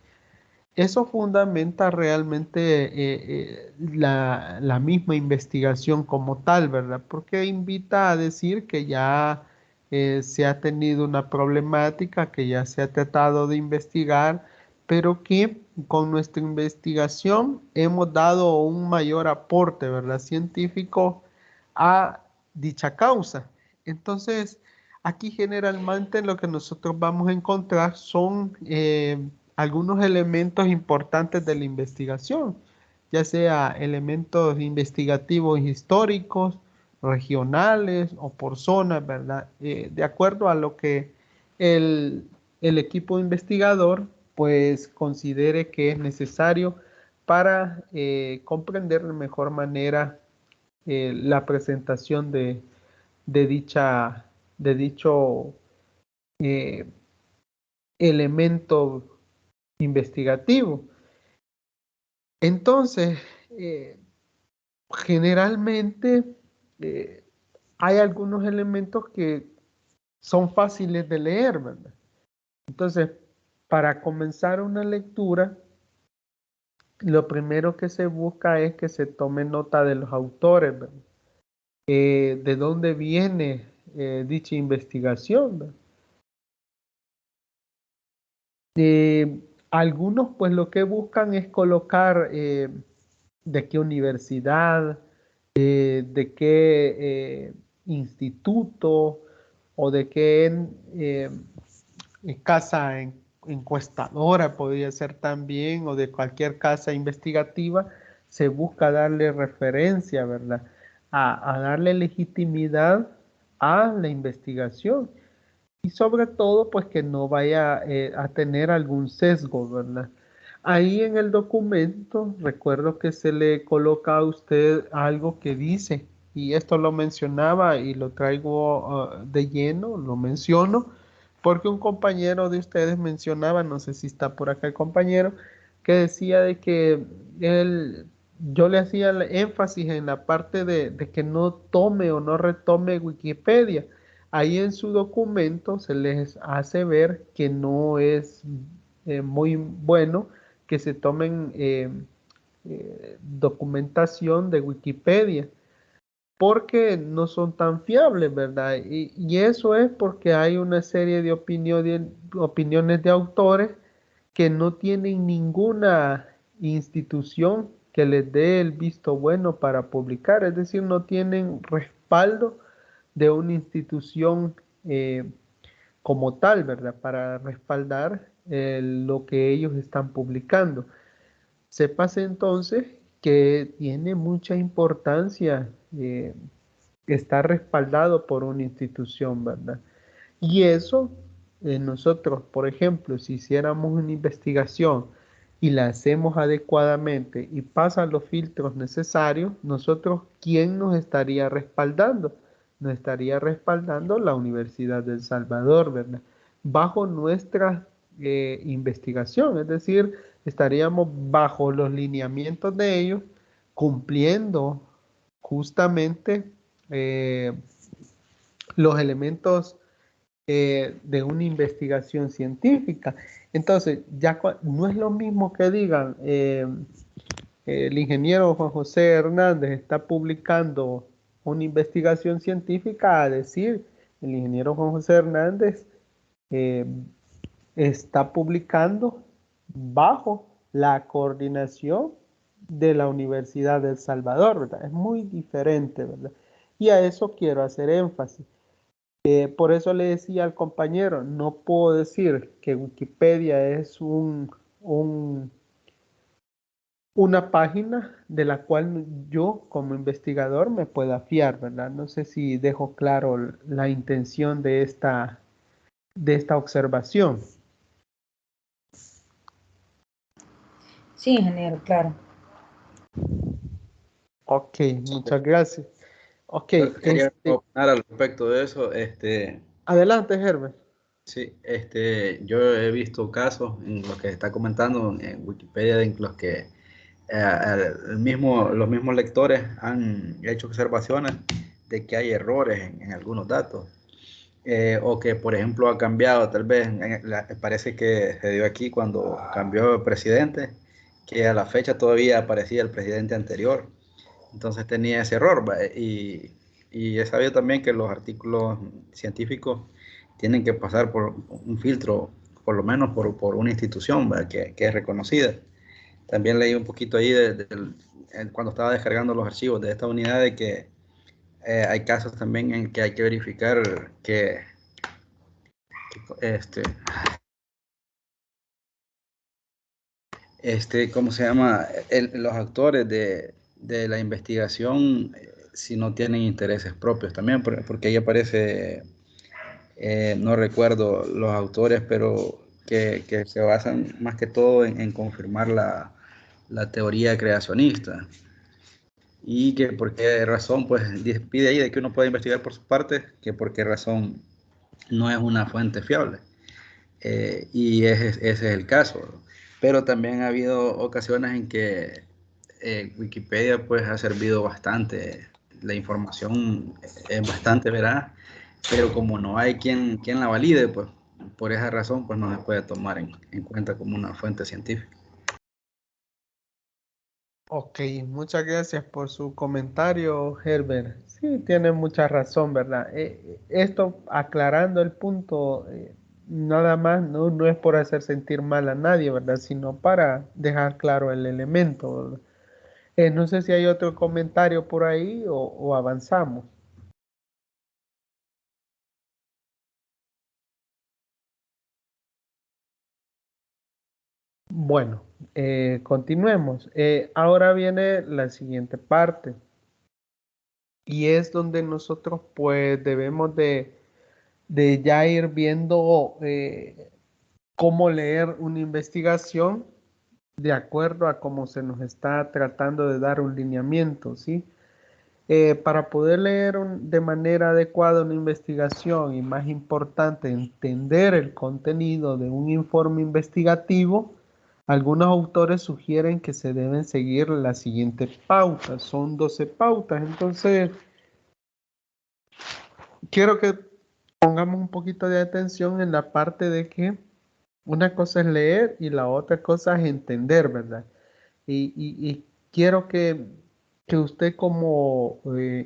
Eso fundamenta realmente la misma investigación como tal, ¿verdad? Porque invita a decir que ya se ha tenido una problemática, que ya se ha tratado de investigar, pero que con nuestra investigación hemos dado un mayor aporte, ¿verdad? Científico a dicha causa. Entonces, aquí generalmente lo que nosotros vamos a encontrar son algunos elementos importantes de la investigación, ya sea elementos investigativos históricos, regionales o por zonas, ¿verdad? De acuerdo a lo que el equipo investigador pues considere que es necesario para comprender de mejor manera la presentación de dicho elemento investigativo. Entonces, generalmente hay algunos elementos que son fáciles de leer, ¿verdad? Entonces, para comenzar una lectura, lo primero que se busca es que se tome nota de los autores, ¿verdad? De dónde viene dicha investigación, ¿verdad? Algunos pues lo que buscan es colocar de qué universidad, de qué instituto o de qué casa encuestadora podría ser también o de cualquier casa investigativa, se busca darle referencia, ¿verdad? A darle legitimidad a la investigación. Y sobre todo, pues que no vaya a tener algún sesgo, ¿verdad? Ahí en el documento, recuerdo que se le coloca a usted algo que dice, y esto lo mencionaba y lo traigo de lleno, lo menciono, porque un compañero de ustedes mencionaba, no sé si está por acá el compañero, que decía de que yo le hacía el énfasis en la parte de que no tome o no retome Wikipedia. Ahí en su documento se les hace ver que no es muy bueno que se tomen documentación de Wikipedia porque no son tan fiables, ¿verdad? Y eso es porque hay una serie de opiniones de autores que no tienen ninguna institución que les dé el visto bueno para publicar, es decir, no tienen respaldo de una institución como tal, ¿verdad? Para respaldar lo que ellos están publicando. Sépase entonces que tiene mucha importancia estar respaldado por una institución, ¿verdad? Y eso, nosotros, por ejemplo, si hiciéramos una investigación y la hacemos adecuadamente y pasan los filtros necesarios, nosotros, ¿quién nos estaría respaldando? Nos estaría respaldando la Universidad del Salvador, ¿verdad? Bajo nuestra investigación, es decir, estaríamos bajo los lineamientos de ellos, cumpliendo justamente los elementos de una investigación científica. Entonces, ya no es lo mismo que digan, el ingeniero Juan José Hernández está publicando una investigación científica a decir, el ingeniero Juan José Hernández está publicando bajo la coordinación de la Universidad de El Salvador, ¿verdad? Es muy diferente, ¿verdad? Y a eso quiero hacer énfasis. Por eso le decía al compañero, no puedo decir que Wikipedia es una página de la cual yo como investigador me pueda fiar, ¿verdad? No sé si dejo claro la intención de esta observación. Sí, ingeniero, claro. Ok, muchas gracias. Ok, Yo quería opinar al respecto de eso. Adelante, Herbert. Sí, yo he visto casos en los que está comentando en Wikipedia en los que los mismos lectores han hecho observaciones de que hay errores en algunos datos. O que, por ejemplo, ha cambiado, tal vez, parece que se dio aquí cuando cambió el presidente, que a la fecha todavía aparecía el presidente anterior. Entonces tenía ese error, ¿va? Y he sabido también que los artículos científicos tienen que pasar por un filtro, por lo menos por una institución, ¿va? Que es reconocida. También leí un poquito ahí cuando estaba descargando los archivos de esta unidad de que hay casos también en que hay que verificar que ¿cómo se llama? Los actores de la investigación, si no tienen intereses propios también, porque ahí aparece, no recuerdo los autores, pero que se basan más que todo en confirmar la teoría creacionista. Y que por qué razón, pues pide ahí de que uno pueda investigar por su parte, que por qué razón no es una fuente fiable. Y ese es el caso. Pero también ha habido ocasiones en que Wikipedia pues ha servido bastante, la información es bastante veraz, pero como no hay quien la valide, pues por esa razón pues no se puede tomar en cuenta como una fuente científica. Ok, muchas gracias por su comentario, Herbert. Sí, tiene mucha razón, ¿verdad? Esto, aclarando el punto, nada más no es por hacer sentir mal a nadie, ¿verdad? Sino para dejar claro el elemento, ¿verdad? No sé si hay otro comentario por ahí o avanzamos. Bueno, continuemos. Ahora viene la siguiente parte. Y es donde nosotros pues debemos de ya ir viendo cómo leer una investigación de acuerdo a cómo se nos está tratando de dar un lineamiento, ¿sí? Para poder leer de manera adecuada una investigación y más importante, entender el contenido de un informe investigativo, algunos autores sugieren que se deben seguir las siguientes pautas. Son 12 pautas, entonces quiero que pongamos un poquito de atención en la parte de que una cosa es leer y la otra cosa es entender, ¿verdad? Y quiero que usted como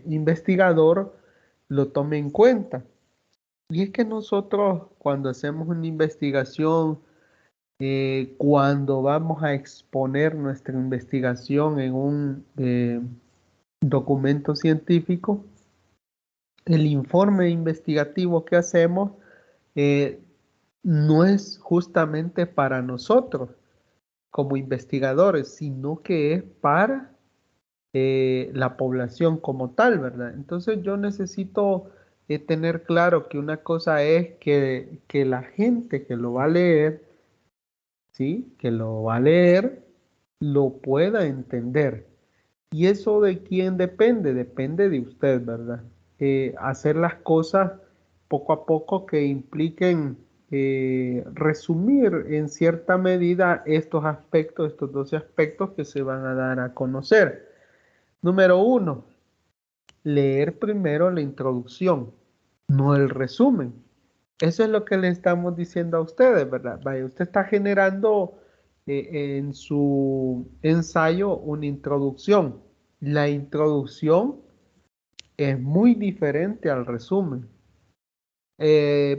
investigador lo tome en cuenta. Y es que nosotros cuando hacemos una investigación, cuando vamos a exponer nuestra investigación en un documento científico, el informe investigativo que hacemos eh, no es justamente para nosotros como investigadores, sino que es para la población como tal, ¿verdad? Entonces yo necesito tener claro que una cosa es que la gente que lo va a leer, ¿sí? Que lo va a leer, lo pueda entender. ¿Y eso de quién depende? Depende de usted, ¿verdad? Hacer las cosas poco a poco que impliquen resumir en cierta medida estos aspectos, estos 12 aspectos que se van a dar a conocer. Número 1, leer primero la introducción, no el resumen. Eso es lo que le estamos diciendo a ustedes, ¿verdad? Vaya, usted está generando en su ensayo una introducción. La introducción es muy diferente al resumen.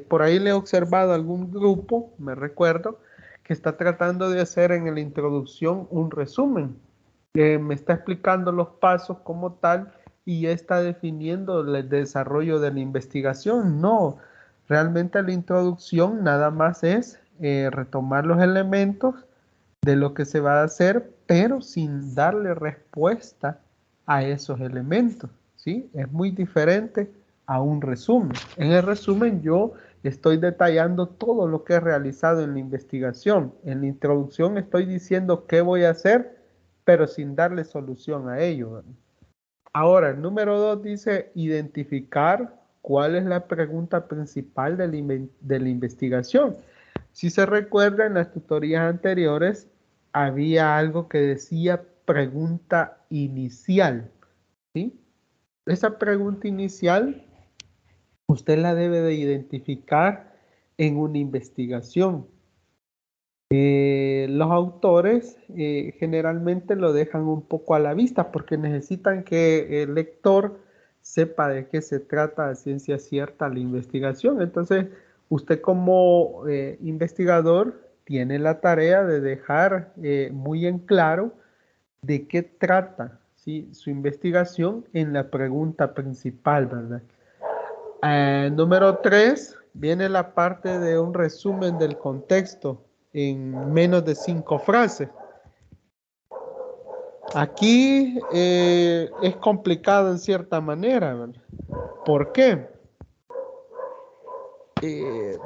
Por ahí le he observado algún grupo, me recuerdo, que está tratando de hacer en la introducción un resumen. Me está explicando los pasos como tal y está definiendo el desarrollo de la investigación. No, realmente la introducción nada más es retomar los elementos de lo que se va a hacer, pero sin darle respuesta a esos elementos, ¿sí? Es muy diferente a un resumen. En el resumen yo estoy detallando todo lo que he realizado en la investigación. En la introducción estoy diciendo qué voy a hacer, pero sin darle solución a ello. Ahora, el número 2 dice identificar cuál es la pregunta principal de la investigación. Si se recuerda, en las tutorías anteriores había algo que decía pregunta inicial, ¿sí? Esa pregunta inicial usted la debe de identificar en una investigación. Los autores generalmente lo dejan un poco a la vista porque necesitan que el lector sepa de qué se trata a ciencia cierta la investigación. Entonces, usted como investigador tiene la tarea de dejar muy en claro de qué trata, ¿sí?, su investigación en la pregunta principal, ¿verdad? Número 3, viene la parte de un resumen del contexto en menos de 5 frases. Aquí es complicado en cierta manera, ¿verdad? ¿Por qué?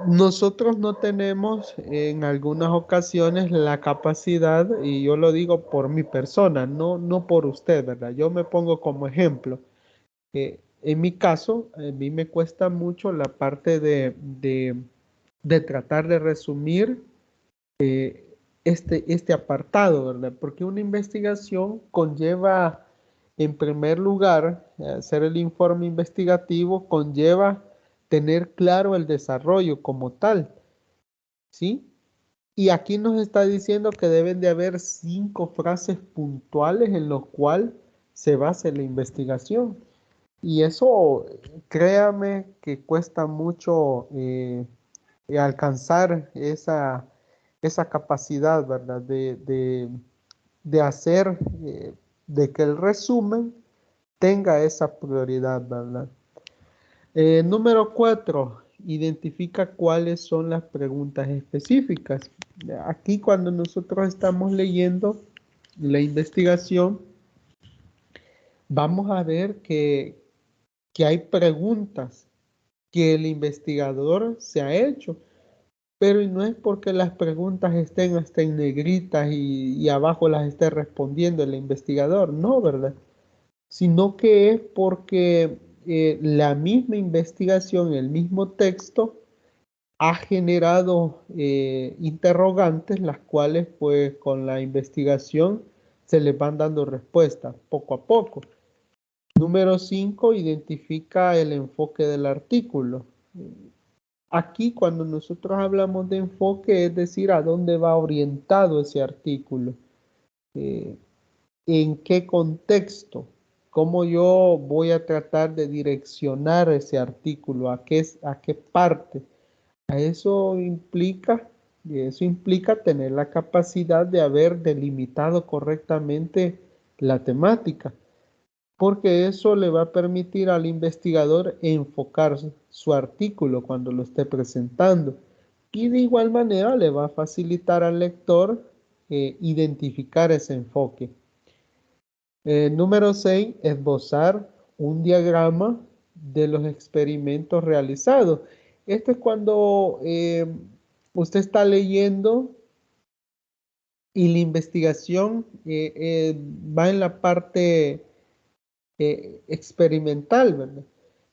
Nosotros no tenemos en algunas ocasiones la capacidad, y yo lo digo por mi persona, no por usted, ¿verdad? Yo me pongo como ejemplo. En mi caso, a mí me cuesta mucho la parte de tratar de resumir este apartado, ¿verdad? Porque una investigación conlleva, en primer lugar, hacer el informe investigativo conlleva tener claro el desarrollo como tal, ¿sí? Y aquí nos está diciendo que deben de haber 5 frases puntuales en los cuales se base la investigación. Y eso, créame que cuesta mucho alcanzar esa capacidad, ¿verdad? De hacer, de que el resumen tenga esa prioridad, ¿verdad? Número 4, identifica cuáles son las preguntas específicas. Aquí cuando nosotros estamos leyendo la investigación, vamos a ver que hay preguntas que el investigador se ha hecho, pero no es porque las preguntas estén hasta en negritas y abajo las esté respondiendo el investigador, no, ¿verdad? Sino que es porque la misma investigación, el mismo texto, ha generado interrogantes, las cuales pues con la investigación se les van dando respuestas poco a poco. Número 5, identifica el enfoque del artículo. Aquí cuando nosotros hablamos de enfoque, es decir, a dónde va orientado ese artículo, en qué contexto, cómo yo voy a tratar de direccionar ese artículo, a qué parte. Eso implica tener la capacidad de haber delimitado correctamente la temática, porque eso le va a permitir al investigador enfocar su artículo cuando lo esté presentando. Y de igual manera le va a facilitar al lector identificar ese enfoque. Número 6, esbozar un diagrama de los experimentos realizados. Esto es cuando usted está leyendo y la investigación va en la parte experimental, ¿verdad?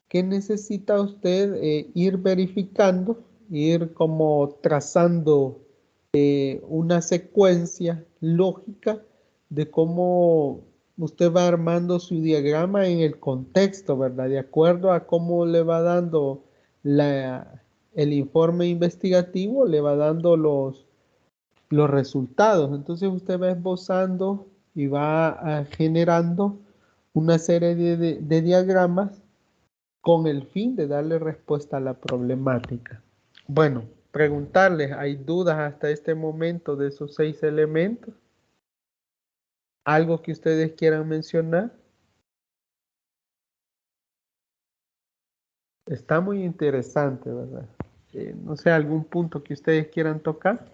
¿Qué necesita usted ir verificando, ir como trazando una secuencia lógica de cómo usted va armando su diagrama en el contexto, ¿verdad? De acuerdo a cómo le va dando el informe investigativo, le va dando los resultados. Entonces usted va esbozando y va generando una serie de diagramas con el fin de darle respuesta a la problemática. Bueno, preguntarles, ¿hay dudas hasta este momento de esos 6 elementos? ¿Algo que ustedes quieran mencionar? Está muy interesante, ¿verdad? No sé, algún punto que ustedes quieran tocar.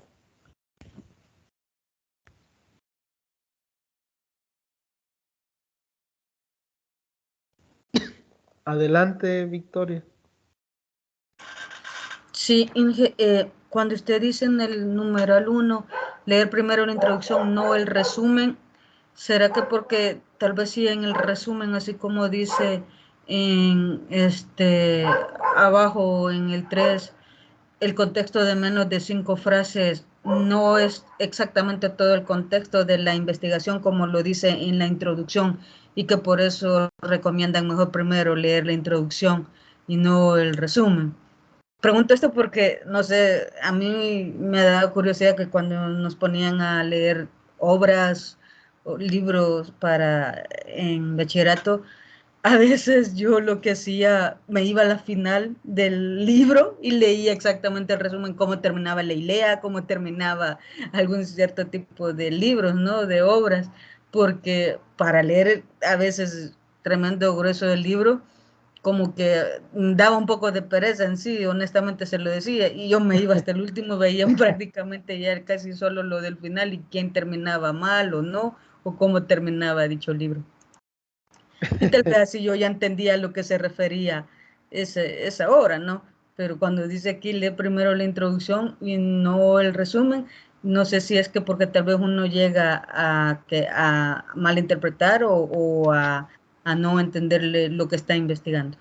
Adelante, Victoria. Sí, cuando usted dice en el numeral 1, leer primero la introducción, no el resumen, ¿será que porque tal vez sí en el resumen, así como dice en abajo en el 3, el contexto de menos de 5 frases no es exactamente todo el contexto de la investigación como lo dice en la introducción y que por eso recomiendan mejor primero leer la introducción y no el resumen? Pregunto esto porque, no sé, a mí me da curiosidad que cuando nos ponían a leer obras o libros en bachillerato, a veces yo lo que hacía, me iba a la final del libro y leía exactamente el resumen, cómo terminaba la idea, cómo terminaba algún cierto tipo de libros, ¿no? De obras, porque para leer a veces tremendo grueso del libro, como que daba un poco de pereza en sí, honestamente se lo decía, y yo me iba hasta el último, veían prácticamente ya casi solo lo del final y quién terminaba mal o no, o cómo terminaba dicho libro. Y tal vez así yo ya entendía a lo que se refería esa obra, ¿no? Pero cuando dice aquí, lee primero la introducción y no el resumen, no sé si es que porque tal vez uno llega a malinterpretar o a no entenderle lo que está investigando.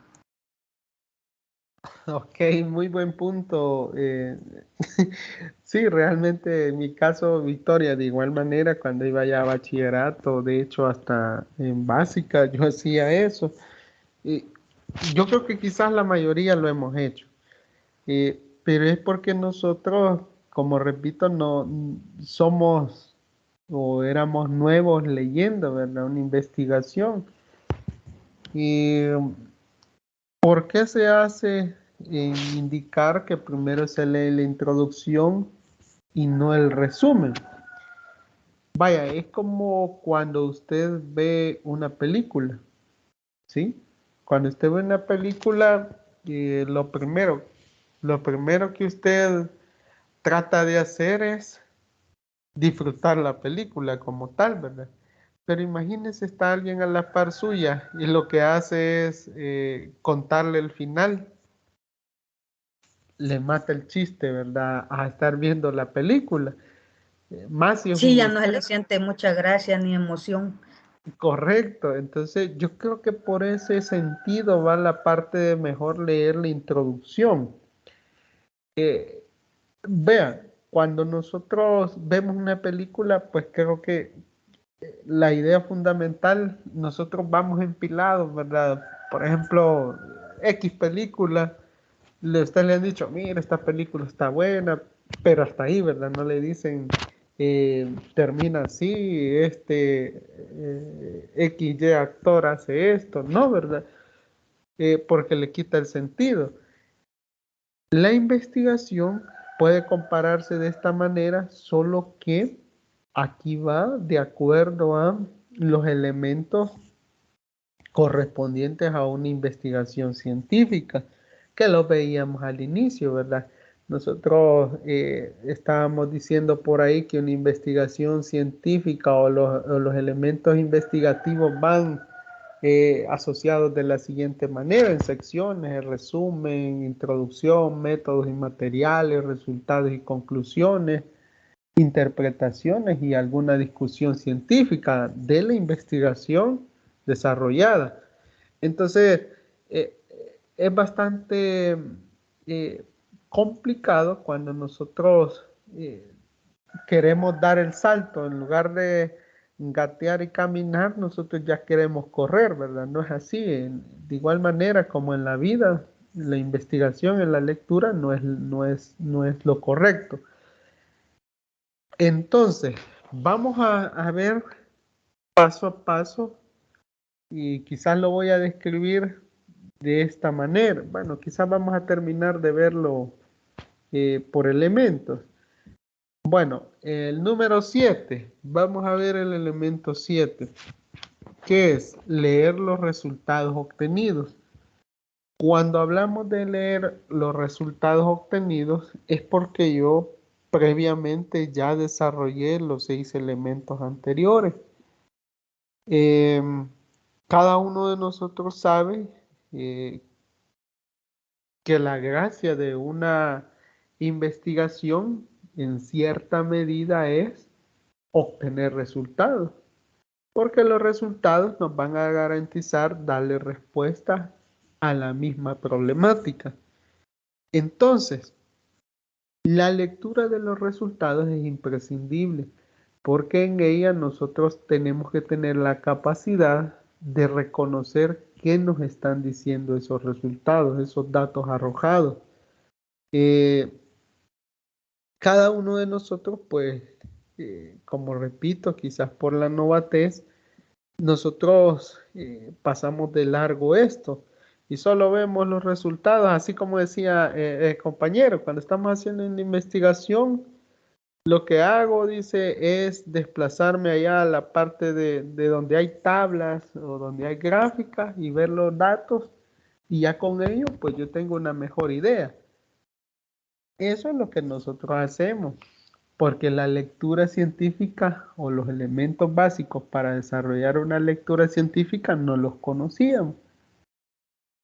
Ok, muy buen punto. Sí, realmente en mi caso, Victoria, de igual manera, cuando iba ya a bachillerato, de hecho hasta en básica, yo hacía eso. Y yo creo que quizás la mayoría lo hemos hecho, pero es porque nosotros, como repito, no somos o éramos nuevos leyendo, ¿verdad? Una investigación. ¿Y por qué se hace indicar que primero se lee la introducción y no el resumen? Vaya, es como cuando usted ve una película, ¿sí? Cuando usted ve una película, lo primero que usted trata de hacer es disfrutar la película como tal, ¿verdad? Pero imagínese está alguien a la par suya y lo que hace es contarle el final, le mata el chiste, ¿verdad? A estar viendo la película. Más si es Sí, un ya no se le siente mucha gracia ni emoción. correcto. Entonces, yo creo que por ese sentido va la parte de mejor leer la introducción. Vean, cuando nosotros vemos una película, pues creo que la idea fundamental, nosotros vamos empilados, ¿verdad? Por ejemplo, X película, ustedes le han dicho, mira, esta película está buena, pero hasta ahí, ¿verdad? No le dicen, termina así, XY actor hace esto, no, ¿verdad? Porque le quita el sentido. La investigación puede compararse de esta manera, solo que aquí va de acuerdo a los elementos correspondientes a una investigación científica, que lo veíamos al inicio, ¿verdad? Nosotros estábamos diciendo por ahí que una investigación científica o los elementos investigativos van asociados de la siguiente manera, en secciones, el resumen, introducción, métodos y materiales, resultados y conclusiones, interpretaciones y alguna discusión científica de la investigación desarrollada. Entonces, eh, es bastante complicado cuando nosotros queremos dar el salto, en lugar de gatear y caminar, nosotros ya queremos correr, ¿verdad? No es así. De igual manera como en la vida, la investigación en la lectura no es lo correcto. Entonces, vamos a ver paso a paso y quizás lo voy a describir de esta manera. Bueno, quizás vamos a terminar de verlo por elementos. Bueno, el número 7, vamos a ver el elemento 7, que es leer los resultados obtenidos. Cuando hablamos de leer los resultados obtenidos es porque yo previamente ya desarrollé los 6 elementos anteriores. Cada uno de nosotros sabe que la gracia de una investigación en cierta medida es obtener resultados, porque los resultados nos van a garantizar darle respuesta a la misma problemática. Entonces, la lectura de los resultados es imprescindible, porque en ella nosotros tenemos que tener la capacidad de reconocer qué nos están diciendo esos resultados, esos datos arrojados. Cada uno de nosotros, pues, como repito, quizás por la novatez, nosotros pasamos de largo esto y solo vemos los resultados, así como decía el compañero, cuando estamos haciendo una investigación, lo que hago, dice, es desplazarme allá a la parte de donde hay tablas o donde hay gráficas y ver los datos y ya con ello, pues yo tengo una mejor idea. Eso es lo que nosotros hacemos, porque la lectura científica o los elementos básicos para desarrollar una lectura científica no los conocíamos.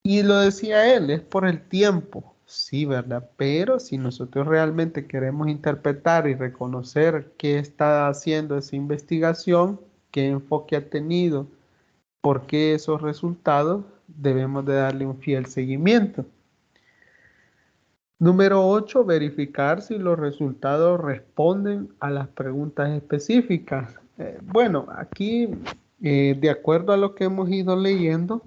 Y lo decía él, es por el tiempo, sí, ¿verdad? Pero si nosotros realmente queremos interpretar y reconocer qué está haciendo esa investigación, qué enfoque ha tenido, por qué esos resultados, debemos de darle un fiel seguimiento. Número 8, verificar si los resultados responden a las preguntas específicas. Bueno, aquí, de acuerdo a lo que hemos ido leyendo,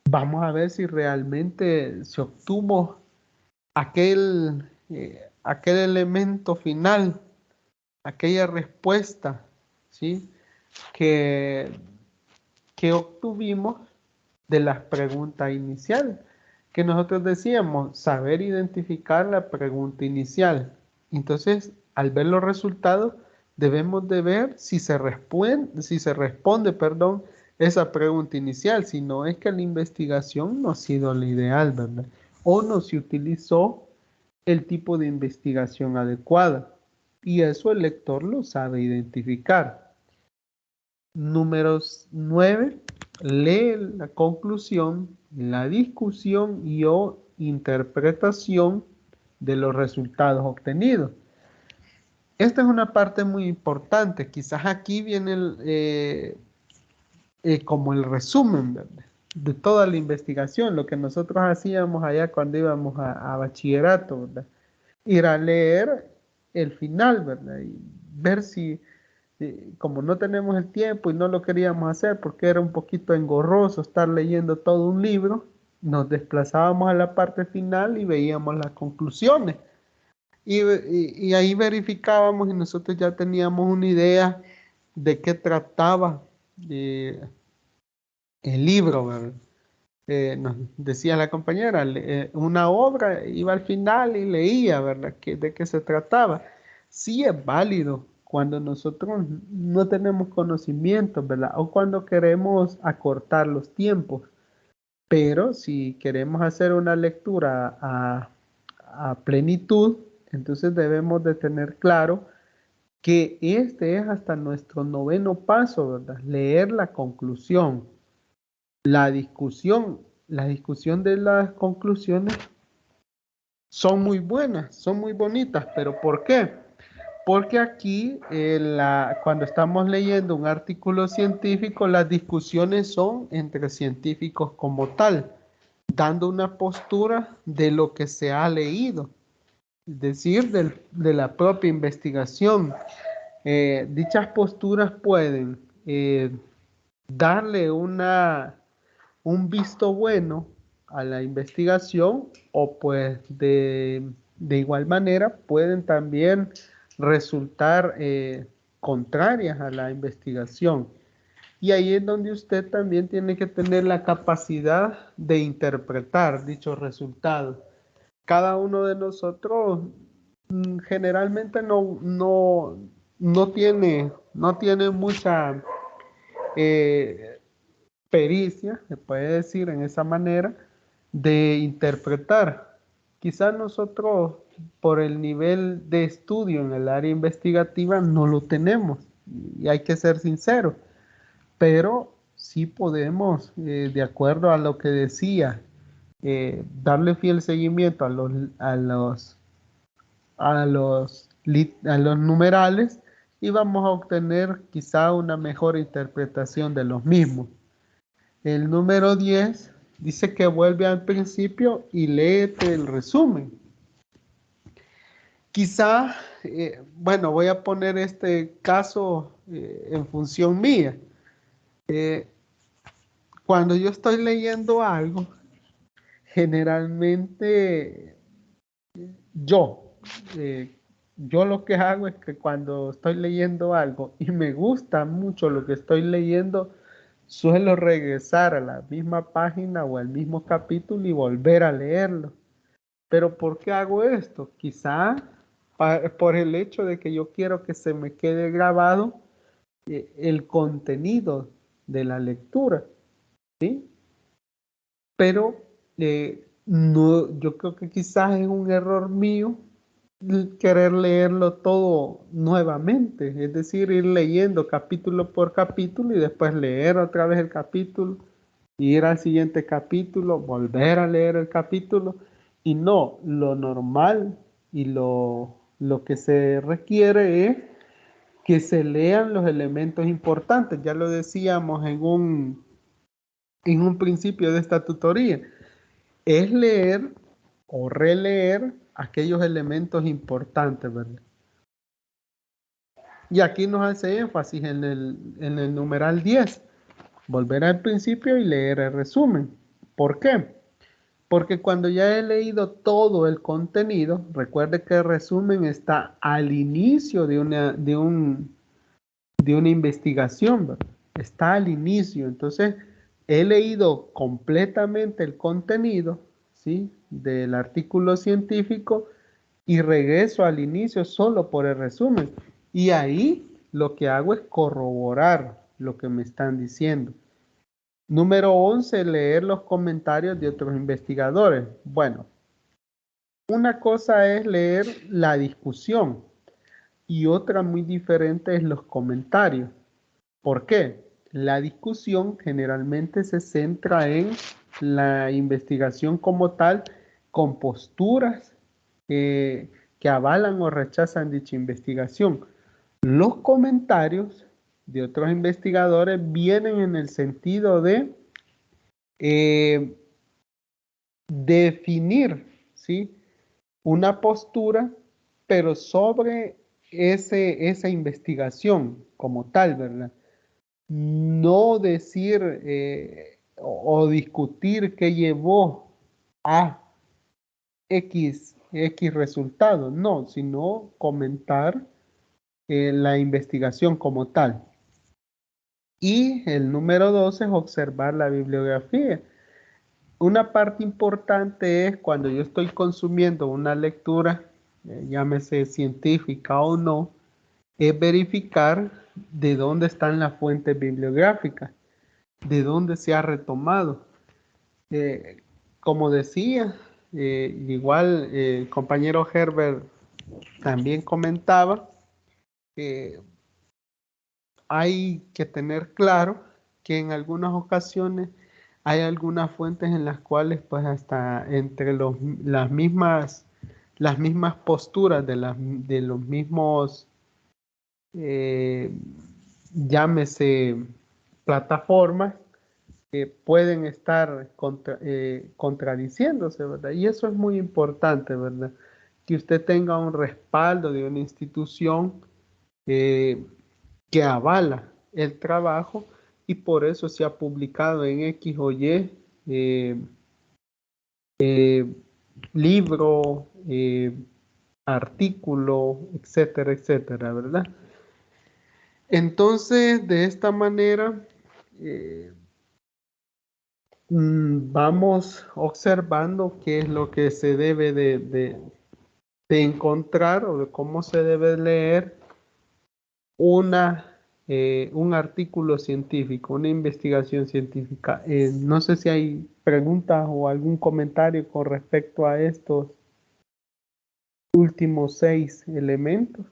vamos a ver si realmente se obtuvo aquel elemento final, aquella respuesta, ¿sí? que obtuvimos de las preguntas iniciales, que nosotros decíamos, saber identificar la pregunta inicial. Entonces, al ver los resultados, debemos de ver si se responde, esa pregunta inicial, si no es que la investigación no ha sido la ideal, ¿verdad? O no se utilizó el tipo de investigación adecuada. Y eso el lector lo sabe identificar. Número 9, lee la conclusión, la discusión y o interpretación de los resultados obtenidos. Esta es una parte muy importante. Quizás aquí viene como el resumen, ¿verdad?, de toda la investigación, lo que nosotros hacíamos allá cuando íbamos a bachillerato, ¿verdad? Ir a leer el final, ¿verdad? Y ver si, como no tenemos el tiempo y no lo queríamos hacer porque era un poquito engorroso estar leyendo todo un libro, nos desplazábamos a la parte final y veíamos las conclusiones. Y ahí verificábamos y nosotros ya teníamos una idea de qué trataba el libro, ¿verdad? Nos decía la compañera, una obra, iba al final y leía, ¿verdad?, de qué se trataba. Sí es válido cuando nosotros no tenemos conocimiento, ¿verdad?, o cuando queremos acortar los tiempos, pero si queremos hacer una lectura a plenitud, entonces debemos de tener claro que este es hasta nuestro 9º paso, ¿verdad?, leer la conclusión. La discusión de las conclusiones son muy buenas, son muy bonitas, pero ¿por qué? Porque aquí, cuando estamos leyendo un artículo científico, las discusiones son entre científicos como tal, dando una postura de lo que se ha leído, es decir, de la propia investigación. Dichas posturas pueden darle un visto bueno a la investigación o pues de igual manera pueden también resultar contrarias a la investigación. Y ahí es donde usted también tiene que tener la capacidad de interpretar dichos resultados. cada uno de nosotros generalmente no tiene mucha pericia, se puede decir en esa manera, de interpretar. Quizás nosotros, por el nivel de estudio en el área investigativa, no lo tenemos, y hay que ser sinceros, pero sí podemos, de acuerdo a lo que decía, darle fiel seguimiento a los numerales y vamos a obtener quizá una mejor interpretación de los mismos. El número 10 dice que vuelve al principio y léete el resumen. Quizá, bueno, voy a poner este caso en función mía. Cuando yo estoy leyendo algo, generalmente yo lo que hago es que cuando estoy leyendo algo y me gusta mucho lo que estoy leyendo, suelo regresar a la misma página o al mismo capítulo y volver a leerlo. Pero ¿por qué hago esto? Quizá por el hecho de que yo quiero que se me quede grabado el contenido de la lectura, ¿sí? Pero no, yo creo que quizás es un error mío querer leerlo todo nuevamente, es decir, ir leyendo capítulo por capítulo y después leer otra vez el capítulo, ir al siguiente capítulo, volver a leer el capítulo, y no, lo normal y lo que se requiere es que se lean los elementos importantes. Ya lo decíamos en un principio de esta tutoría, es leer o releer aquellos elementos importantes, ¿verdad? Y aquí nos hace énfasis en el numeral 10, volver al principio y leer el resumen. ¿Por qué? Porque cuando ya he leído todo el contenido, recuerde que el resumen está al inicio de una investigación, ¿verdad? Está al inicio. Entonces, he leído completamente el contenido, ¿sí?, del artículo científico y regreso al inicio solo por el resumen. Y ahí lo que hago es corroborar lo que me están diciendo. Número 11, leer los comentarios de otros investigadores. Bueno, una cosa es leer la discusión y otra muy diferente es los comentarios. ¿Por qué? La discusión generalmente se centra en la investigación como tal, con posturas que avalan o rechazan dicha investigación. Los comentarios de otros investigadores vienen en el sentido de definir, ¿sí?, una postura, pero sobre esa investigación como tal, ¿verdad? No decir o discutir qué llevó a X resultado, no, sino comentar la investigación como tal. Y el número 2 es observar la bibliografía. Una parte importante es cuando yo estoy consumiendo una lectura, llámese científica o no, es verificar de dónde están las fuentes bibliográficas, de dónde se ha retomado. Como decía, igual el compañero Herbert también comentaba, hay que tener claro que en algunas ocasiones hay algunas fuentes en las cuales pues hasta entre las mismas posturas de los mismos llámese plataformas, pueden estar contradiciéndose, ¿verdad? Y eso es muy importante, ¿verdad? Que usted tenga un respaldo de una institución que avala el trabajo y por eso se ha publicado en X o Y libro, artículo, etcétera, etcétera, ¿verdad? Entonces, de esta manera, Vamos observando qué es lo que se debe de encontrar o de cómo se debe leer un artículo científico, una investigación científica. No sé si hay preguntas o algún comentario con respecto a estos últimos 6 elementos.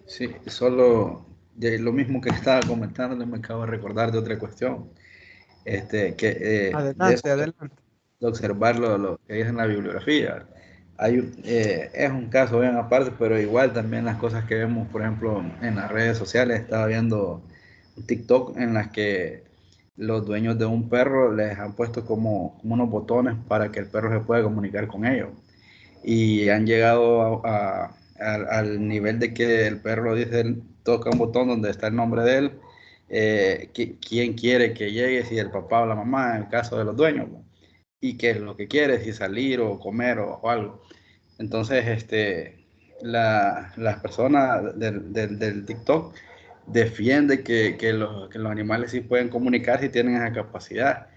Sí, solo de lo mismo que estaba comentando, me acabo de recordar de otra cuestión. De Adelante, adelante. de observar lo que dice en la bibliografía. Es un caso bien aparte, pero igual también las cosas que vemos, por ejemplo, en las redes sociales. Estaba viendo un TikTok en las que los dueños de un perro les han puesto como unos botones para que el perro se pueda comunicar con ellos. Y han llegado al nivel de que el perro dice, toca un botón donde está el nombre de él, quién quiere que llegue, si el papá o la mamá, en el caso de los dueños, ¿no? Y qué es lo que quiere, si salir o comer o algo. Entonces, las personas del TikTok defienden que los animales sí pueden comunicar si tienen esa capacidad.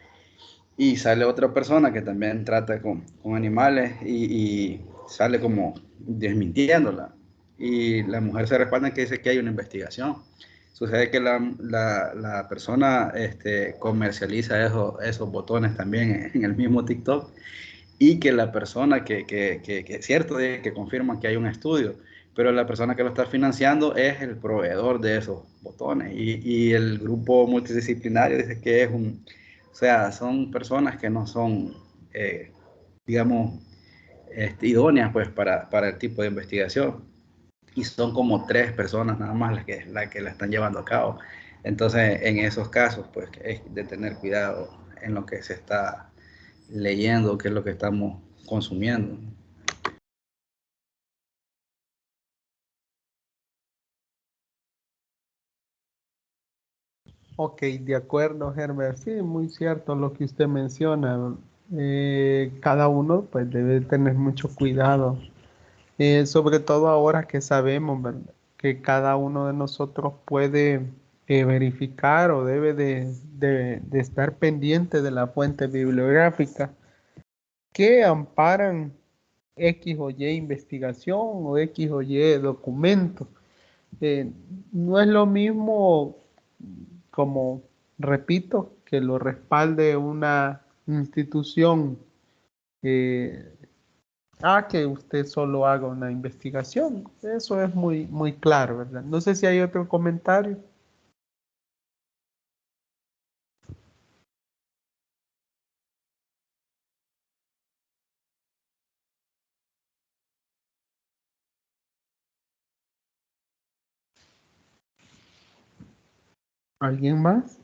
Y sale otra persona que también trata con animales y sale como desmintiéndola. Y la mujer se respalda en que dice que hay una investigación. Sucede que la persona comercializa esos botones también en el mismo TikTok, y que la persona que es cierto que confirma que hay un estudio, pero la persona que lo está financiando es el proveedor de esos botones, y el grupo multidisciplinario dice que o sea, son personas que no son, digamos, idóneas pues para el tipo de investigación, y son como 3 personas nada más las que la están llevando a cabo. Entonces, en esos casos, pues es de tener cuidado en lo que se está leyendo, qué es lo que estamos consumiendo. Ok, de acuerdo, Herbert. Sí, muy cierto lo que usted menciona. Cada uno pues debe tener mucho cuidado, sobre todo ahora que sabemos, ¿verdad?, que cada uno de nosotros puede verificar o debe de estar pendiente de la fuente bibliográfica que amparan X o Y investigación o X o Y documento. Eh, no es lo mismo, como repito, que lo respalde una institución, eh, a que usted solo haga una investigación. Eso es muy, muy claro, ¿verdad? No sé si hay otro comentario. ¿Alguien más?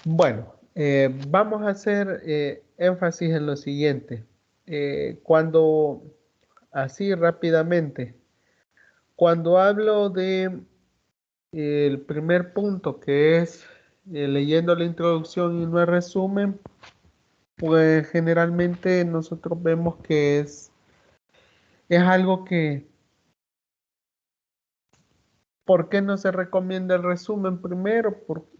Bueno, vamos a hacer énfasis en lo siguiente. Cuando, así rápidamente, cuando hablo de el primer punto, que es leyendo la introducción y no el resumen, pues generalmente nosotros vemos que es algo que, ¿por qué no se recomienda el resumen primero?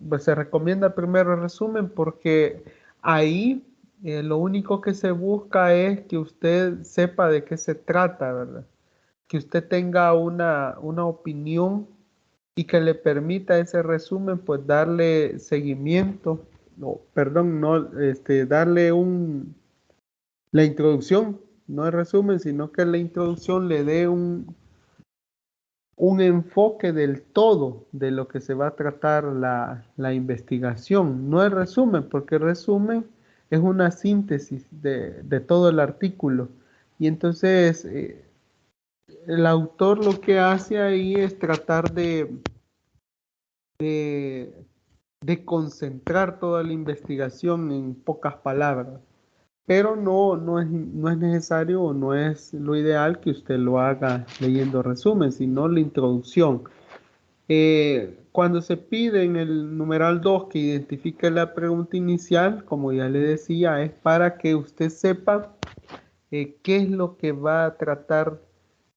Pues se recomienda primero el resumen porque ahí lo único que se busca es que usted sepa de qué se trata, ¿verdad? Que usted tenga una opinión y que le permita ese resumen, pues darle seguimiento, no, perdón, no, darle la introducción, no el resumen, sino que la introducción le dé un enfoque del todo de lo que se va a tratar la investigación, no el resumen, porque el resumen es una síntesis de todo el artículo. Y entonces el autor lo que hace ahí es tratar de concentrar toda la investigación en pocas palabras, pero no es necesario o no es lo ideal que usted lo haga leyendo resumen, sino la introducción. Cuando se pide en el numeral 2 que identifique la pregunta inicial, como ya le decía, es para que usted sepa qué es lo que va a tratar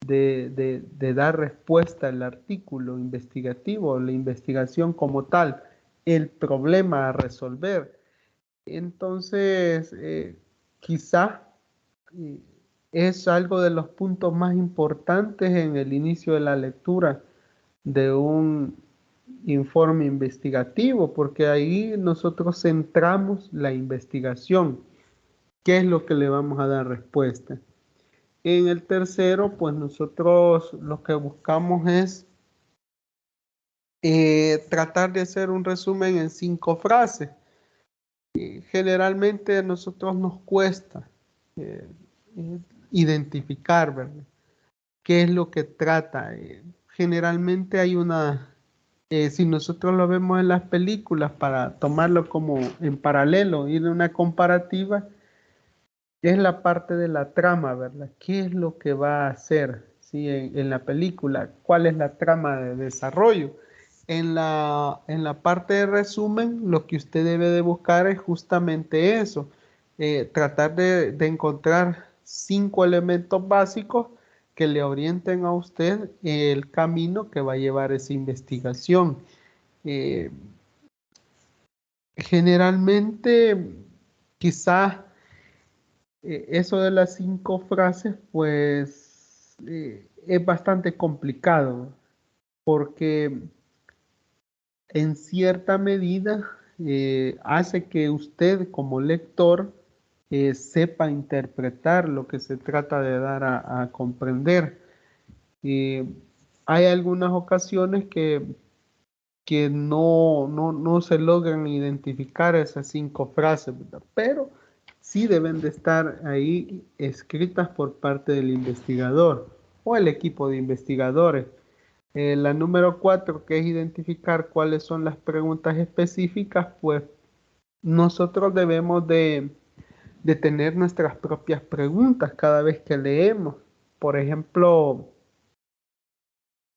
de dar respuesta al artículo investigativo, la investigación como tal, el problema a resolver. Entonces, quizá es algo de los puntos más importantes en el inicio de la lectura de un informe investigativo, porque ahí nosotros centramos la investigación. ¿Qué es lo que le vamos a dar respuesta? En el tercero, pues nosotros lo que buscamos es tratar de hacer un resumen en 5 frases. Generalmente a nosotros nos cuesta identificar, ¿verdad? ¿Qué es lo que trata? Generalmente hay una, si nosotros lo vemos en las películas para tomarlo como en paralelo, ir a una comparativa, es la parte de la trama, ¿verdad? ¿Qué es lo que va a hacer, ¿sí? En la película? ¿Cuál es la trama de desarrollo? En la parte de resumen, lo que usted debe de buscar es justamente eso. Tratar de encontrar 5 elementos básicos que le orienten a usted el camino que va a llevar esa investigación. Generalmente, quizás eso de las 5 frases, pues es bastante complicado porque en cierta medida hace que usted como lector sepa interpretar lo que se trata de dar a comprender. Hay algunas ocasiones que no se logran identificar esas 5 frases, ¿verdad? Pero sí deben de estar ahí escritas por parte del investigador o el equipo de investigadores. La número 4, que es identificar cuáles son las preguntas específicas, pues nosotros debemos de tener nuestras propias preguntas cada vez que leemos. Por ejemplo,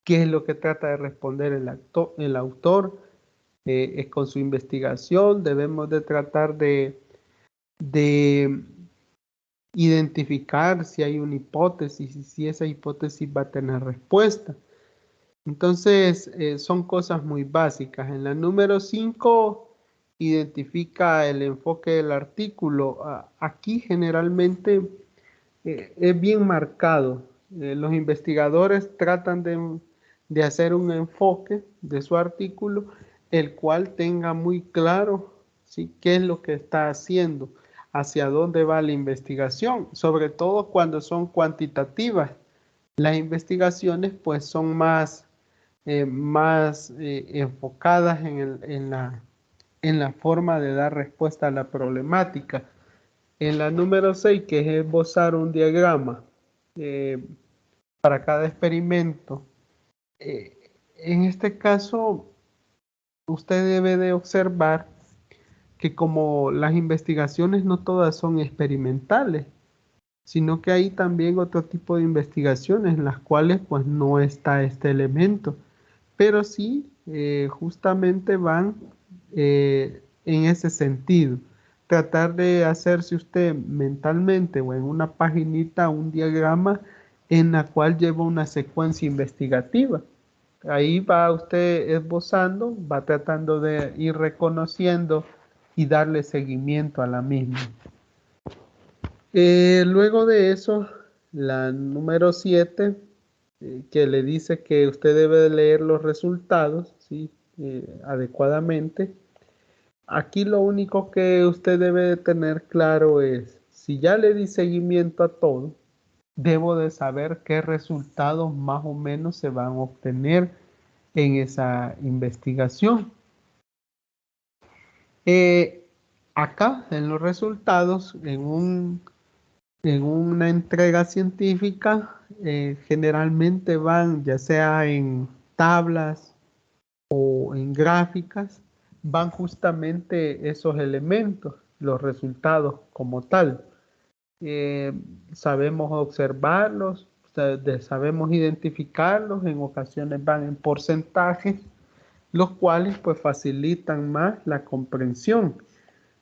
¿qué es lo que trata de responder el autor? Con su investigación debemos de tratar de identificar si hay una hipótesis y si esa hipótesis va a tener respuesta. Entonces, son cosas muy básicas. En la número 5, identifica el enfoque del artículo. Aquí generalmente es bien marcado. Los investigadores tratan de hacer un enfoque de su artículo, el cual tenga muy claro, ¿sí?, qué es lo que está haciendo, hacia dónde va la investigación, sobre todo cuando son cuantitativas. Las investigaciones pues son más enfocadas en la forma de dar respuesta a la problemática. En la número 6, que es esbozar un diagrama para cada experimento, en este caso usted debe de observar que como las investigaciones no todas son experimentales, sino que hay también otro tipo de investigaciones en las cuales pues no está este elemento, pero sí justamente van en ese sentido. Tratar de hacerse usted mentalmente o en una paginita un diagrama en la cual lleva una secuencia investigativa. Ahí va usted esbozando, va tratando de ir reconociendo y darle seguimiento a la misma. Luego de eso, la número 7, que le dice que usted debe de leer los resultados, ¿sí?, adecuadamente. Aquí lo único que usted debe de tener claro es, si ya le di seguimiento a todo, debo de saber qué resultados más o menos se van a obtener en esa investigación. Acá, en los resultados, en una entrega científica, generalmente van, ya sea en tablas o en gráficas, van justamente esos elementos, los resultados como tal. Sabemos observarlos, sabemos identificarlos, en ocasiones van en porcentajes, los cuales pues facilitan más la comprensión.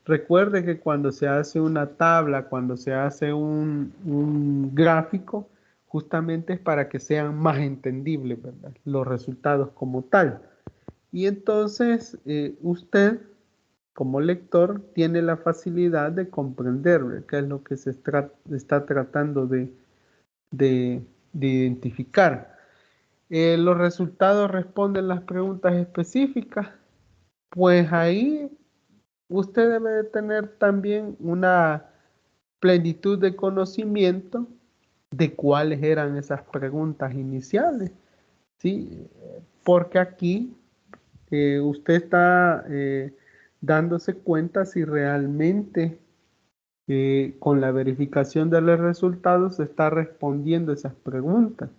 Recuerde que cuando se hace una tabla, cuando se hace un gráfico, justamente es para que sean más entendibles, ¿verdad?, los resultados como tal. Y entonces usted, como lector, tiene la facilidad de comprender qué es lo que se está tratando de identificar. Los resultados responden las preguntas específicas. Pues ahí usted debe de tener también una plenitud de conocimiento de cuáles eran esas preguntas iniciales, ¿sí? Porque aquí usted está dándose cuenta si realmente con la verificación de los resultados se está respondiendo esas preguntas.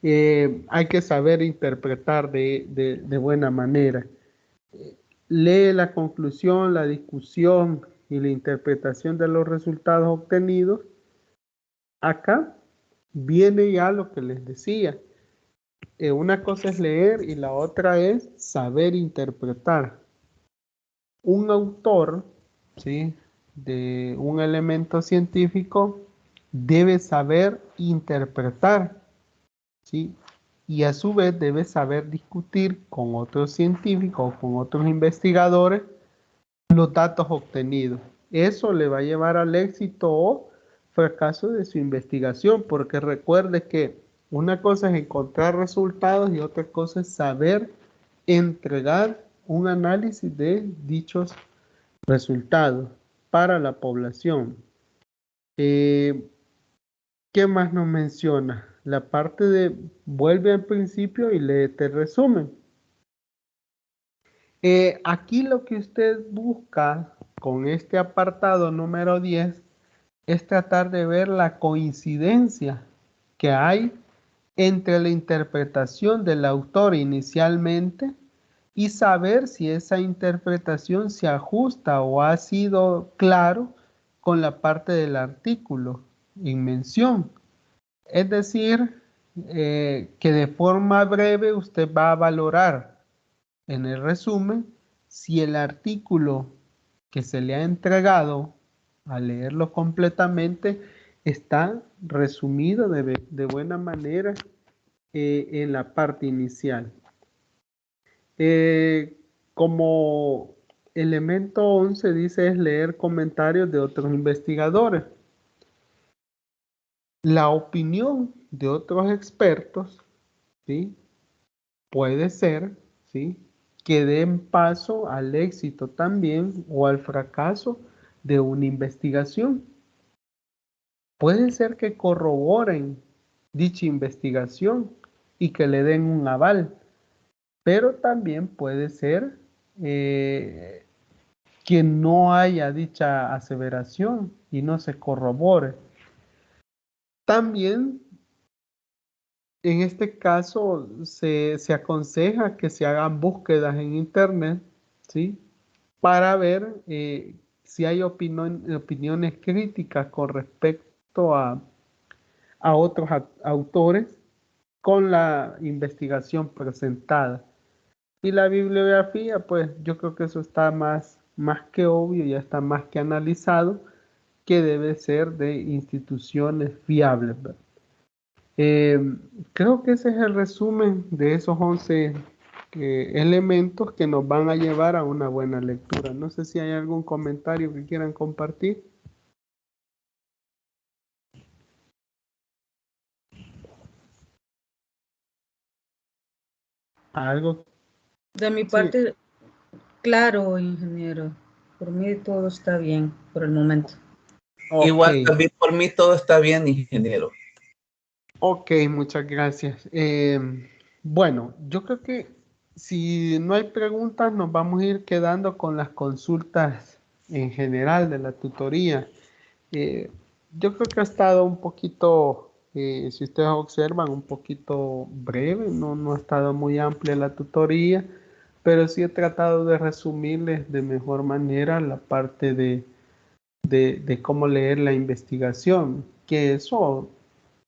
Hay que saber interpretar de buena manera. Lee la conclusión, la discusión y la interpretación de los resultados obtenidos. Acá viene ya lo que les decía. Una cosa es leer y la otra es saber interpretar. Un autor, ¿sí?, de un elemento científico debe saber interpretar, ¿sí?, y a su vez debe saber discutir con otros científicos o con otros investigadores los datos obtenidos. Eso le va a llevar al éxito o fracaso de su investigación, porque recuerde que una cosa es encontrar resultados y otra cosa es saber entregar un análisis de dichos resultados para la población. ¿Qué más nos menciona? La parte de vuelve al principio y léete el resumen. Aquí lo que usted busca con este apartado número 10 es tratar de ver la coincidencia que hay entre la interpretación del autor inicialmente y saber si esa interpretación se ajusta o ha sido claro con la parte del artículo en mención. Es decir, que de forma breve usted va a valorar en el resumen si el artículo que se le ha entregado al leerlo completamente está resumido de buena manera en la parte inicial. Como elemento 11 dice es leer comentarios de otros investigadores. La opinión de otros expertos, ¿sí?, puede ser, ¿sí?, que den paso al éxito también o al fracaso de una investigación. Puede ser que corroboren dicha investigación y que le den un aval, pero también puede ser que no haya dicha aseveración y no se corrobore. También en este caso se aconseja que se hagan búsquedas en internet, ¿sí?, para ver si hay opiniones críticas con respecto a otros autores con la investigación presentada. Y la bibliografía, pues yo creo que eso está más que obvio, ya está más que analizado, que debe ser de instituciones fiables, ¿verdad? Creo que ese es el resumen de esos 11 elementos que nos van a llevar a una buena lectura. No sé si hay algún comentario que quieran compartir. ¿Algo? De mi Sí. parte, claro, ingeniero. Por mí todo está bien por el momento. Igual Ok. también por mí todo está bien, ingeniero. Ok, muchas gracias. Bueno, yo creo que si no hay preguntas, nos vamos a ir quedando con las consultas en general de la tutoría. Yo creo que ha estado un poquito, si ustedes observan, un poquito breve, no ha estado muy amplia la tutoría, pero sí he tratado de resumirles de mejor manera la parte de cómo leer la investigación, que eso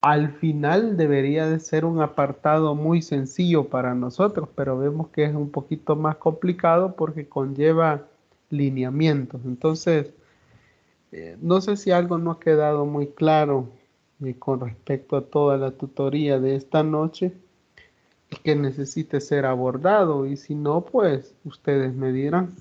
al final debería de ser un apartado muy sencillo para nosotros, pero vemos que es un poquito más complicado porque conlleva lineamientos. Entonces, no sé si algo no ha quedado muy claro con respecto a toda la tutoría de esta noche que necesite ser abordado, y si no, pues ustedes me dirán.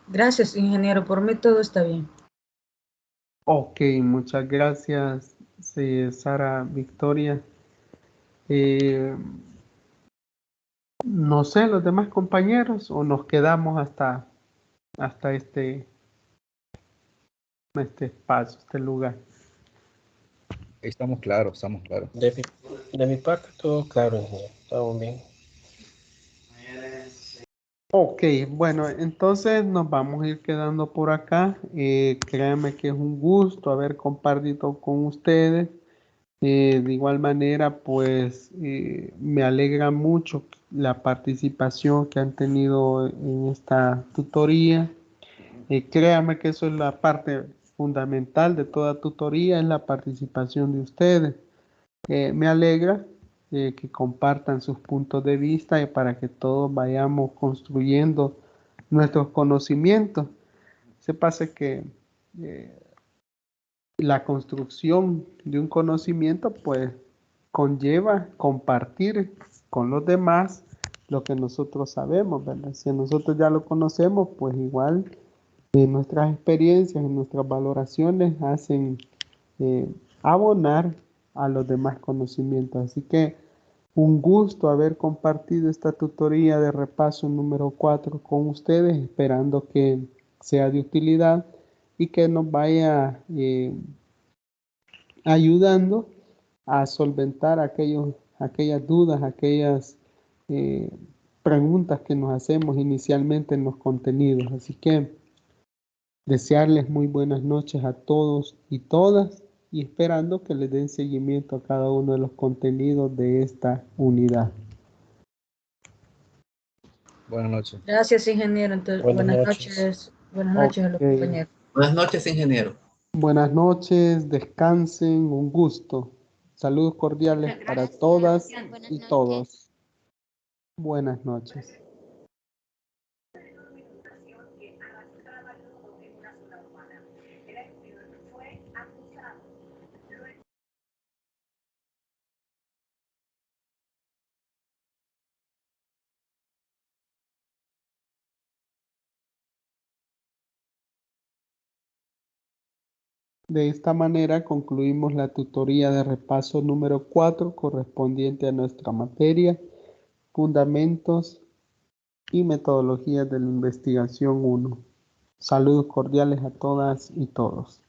Gracias, ingeniero. Por mí todo está bien. Ok, muchas gracias, sí, Sara Victoria. Eh, no sé, los demás compañeros, o nos quedamos hasta este espacio, este lugar. Estamos claros, estamos claros. De mi parte, todo claro, ingeniero. Estamos bien. Ok, bueno, entonces nos vamos a ir quedando por acá. Créanme que es un gusto haber compartido con ustedes. De igual manera, pues me alegra mucho la participación que han tenido en esta tutoría. Créanme que eso es la parte fundamental de toda tutoría, es la participación de ustedes. Me alegra que compartan sus puntos de vista y para que todos vayamos construyendo nuestros conocimientos. Se pasa que eh, la construcción de un conocimiento pues conlleva compartir con los demás lo que nosotros sabemos, ¿verdad? Si nosotros ya lo conocemos, pues igual nuestras experiencias y nuestras valoraciones hacen eh, abonar a los demás conocimientos. Así que un gusto haber compartido esta tutoría de repaso número 4 con ustedes, esperando que sea de utilidad y que nos vaya ayudando a solventar aquellas dudas, aquellas eh, preguntas que nos hacemos inicialmente en los contenidos. Así que desearles muy buenas noches a todos y todas y esperando que les den seguimiento a cada uno de los contenidos de esta unidad. Buenas noches. Gracias, ingeniero. Entonces, buenas noches. Buenas noches a los Ok. compañeros. Buenas noches, ingeniero. Buenas noches, descansen, un gusto. Saludos cordiales para todas Buenas y noches. todos. Buenas noches. De esta manera concluimos la tutoría de repaso número 4 correspondiente a nuestra materia, Fundamentos y Metodologías de la Investigación 1. Saludos cordiales a todas y todos.